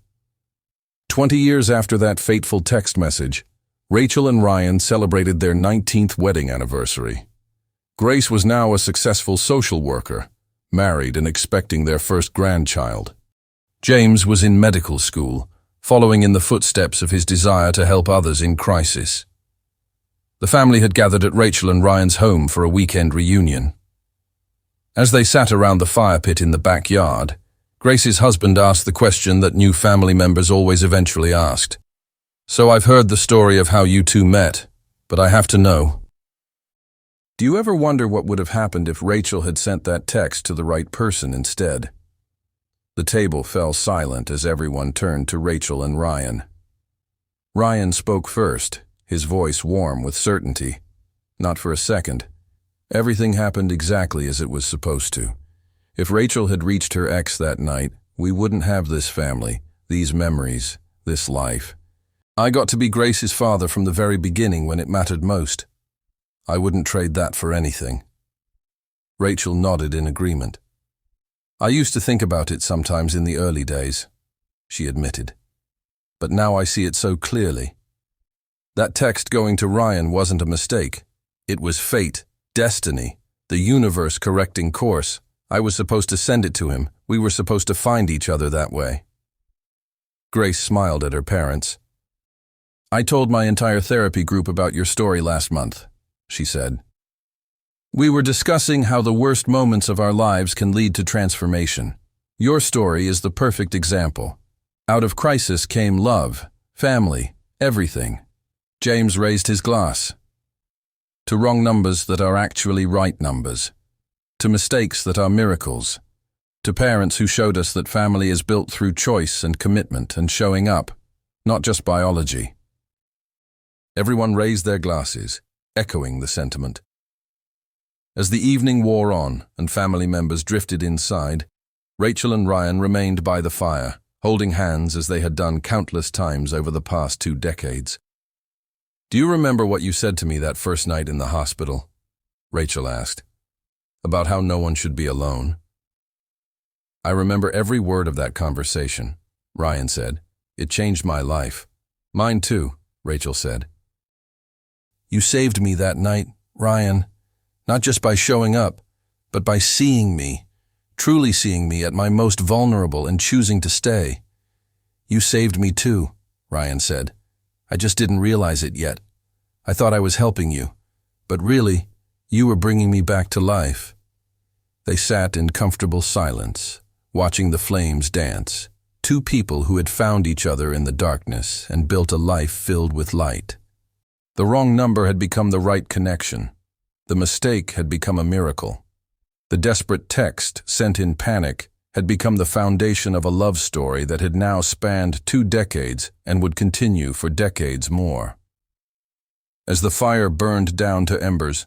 20 years after that fateful text message, Rachel and Ryan celebrated their 19th wedding anniversary. Grace was now a successful social worker, married and expecting their first grandchild. James was in medical school, following in the footsteps of his desire to help others in crisis. The family had gathered at Rachel and Ryan's home for a weekend reunion. As they sat around the fire pit in the backyard, Grace's husband asked the question that new family members always eventually asked. "So I've heard the story of how you two met, but I have to know. Do you ever wonder what would have happened if Rachel had sent that text to the right person instead?" The table fell silent as everyone turned to Rachel and Ryan. Ryan spoke first, his voice warm with certainty. Not for a second. Everything happened exactly as it was supposed to. If Rachel had reached her ex that night, we wouldn't have this family, these memories, this life. I got to be Grace's father from the very beginning when it mattered most. I wouldn't trade that for anything. Rachel nodded in agreement. I used to think about it sometimes in the early days, she admitted. But now I see it so clearly. That text going to Ryan wasn't a mistake. It was fate, destiny, the universe correcting course. I was supposed to send it to him. We were supposed to find each other that way. Grace smiled at her parents. I told my entire therapy group about your story last month, she said. We were discussing how the worst moments of our lives can lead to transformation. Your story is the perfect example. Out of crisis came love, family, everything. James raised his glass. To wrong numbers that are actually right numbers. To mistakes that are miracles. To parents who showed us that family is built through choice and commitment and showing up, not just biology. Everyone raised their glasses, echoing the sentiment. As the evening wore on and family members drifted inside, Rachel and Ryan remained by the fire, holding hands as they had done countless times over the past 2 decades. Do you remember what you said to me that first night in the hospital? Rachel asked. About how no one should be alone. I remember every word of that conversation, Ryan said. It changed my life. Mine too, Rachel said. You saved me that night, Ryan. Not just by showing up, but by seeing me, truly seeing me at my most vulnerable and choosing to stay. You saved me too, Ryan said. I just didn't realize it yet. I thought I was helping you, but really, you were bringing me back to life. They sat in comfortable silence, watching the flames dance, 2 people who had found each other in the darkness and built a life filled with light. The wrong number had become the right connection. The mistake had become a miracle. The desperate text, sent in panic, had become the foundation of a love story that had now spanned 2 decades and would continue for decades more. As the fire burned down to embers,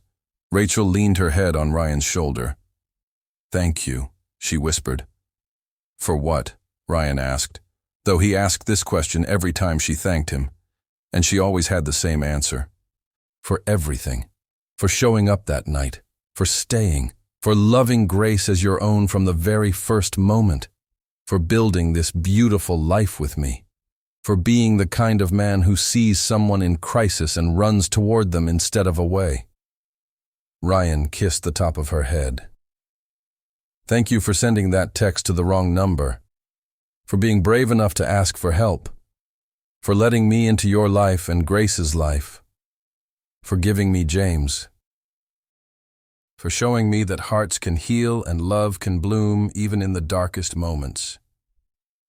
Rachel leaned her head on Ryan's shoulder. Thank you, she whispered. For what? Ryan asked, though he asked this question every time she thanked him, and she always had the same answer. For everything. For showing up that night, for staying, for loving Grace as your own from the very first moment, for building this beautiful life with me, for being the kind of man who sees someone in crisis and runs toward them instead of away. Ryan kissed the top of her head. Thank you for sending that text to the wrong number, for being brave enough to ask for help, for letting me into your life and Grace's life, for giving me James, for showing me that hearts can heal and love can bloom even in the darkest moments.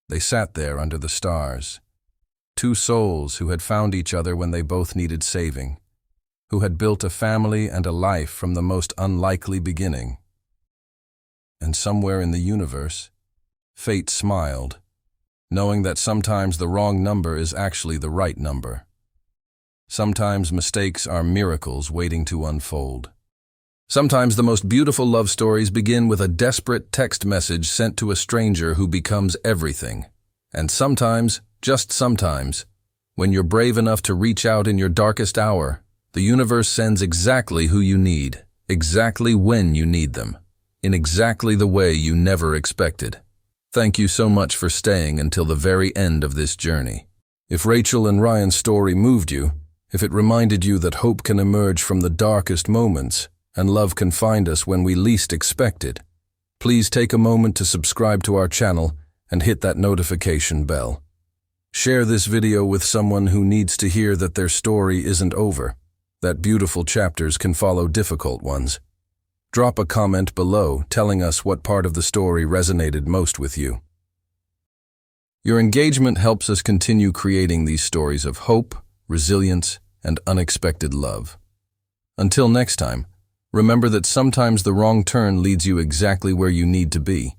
They sat there under the stars, 2 souls who had found each other when they both needed saving, who had built a family and a life from the most unlikely beginning. And somewhere in the universe, fate smiled, knowing that sometimes the wrong number is actually the right number. Sometimes mistakes are miracles waiting to unfold. Sometimes the most beautiful love stories begin with a desperate text message sent to a stranger who becomes everything. And sometimes, just sometimes, when you're brave enough to reach out in your darkest hour, the universe sends exactly who you need, exactly when you need them. in exactly the way you never expected. Thank you so much for staying until the very end of this journey. If Rachel and Ryan's story moved you, if it reminded you that hope can emerge from the darkest moments and love can find us when we least expect it, please take a moment to subscribe to our channel and hit that notification bell. Share this video with someone who needs to hear that their story isn't over, that beautiful chapters can follow difficult ones. Drop a comment below telling us what part of the story resonated most with you. Your engagement helps us continue creating these stories of hope, resilience, and unexpected love. Until next time, remember that sometimes the wrong turn leads you exactly where you need to be.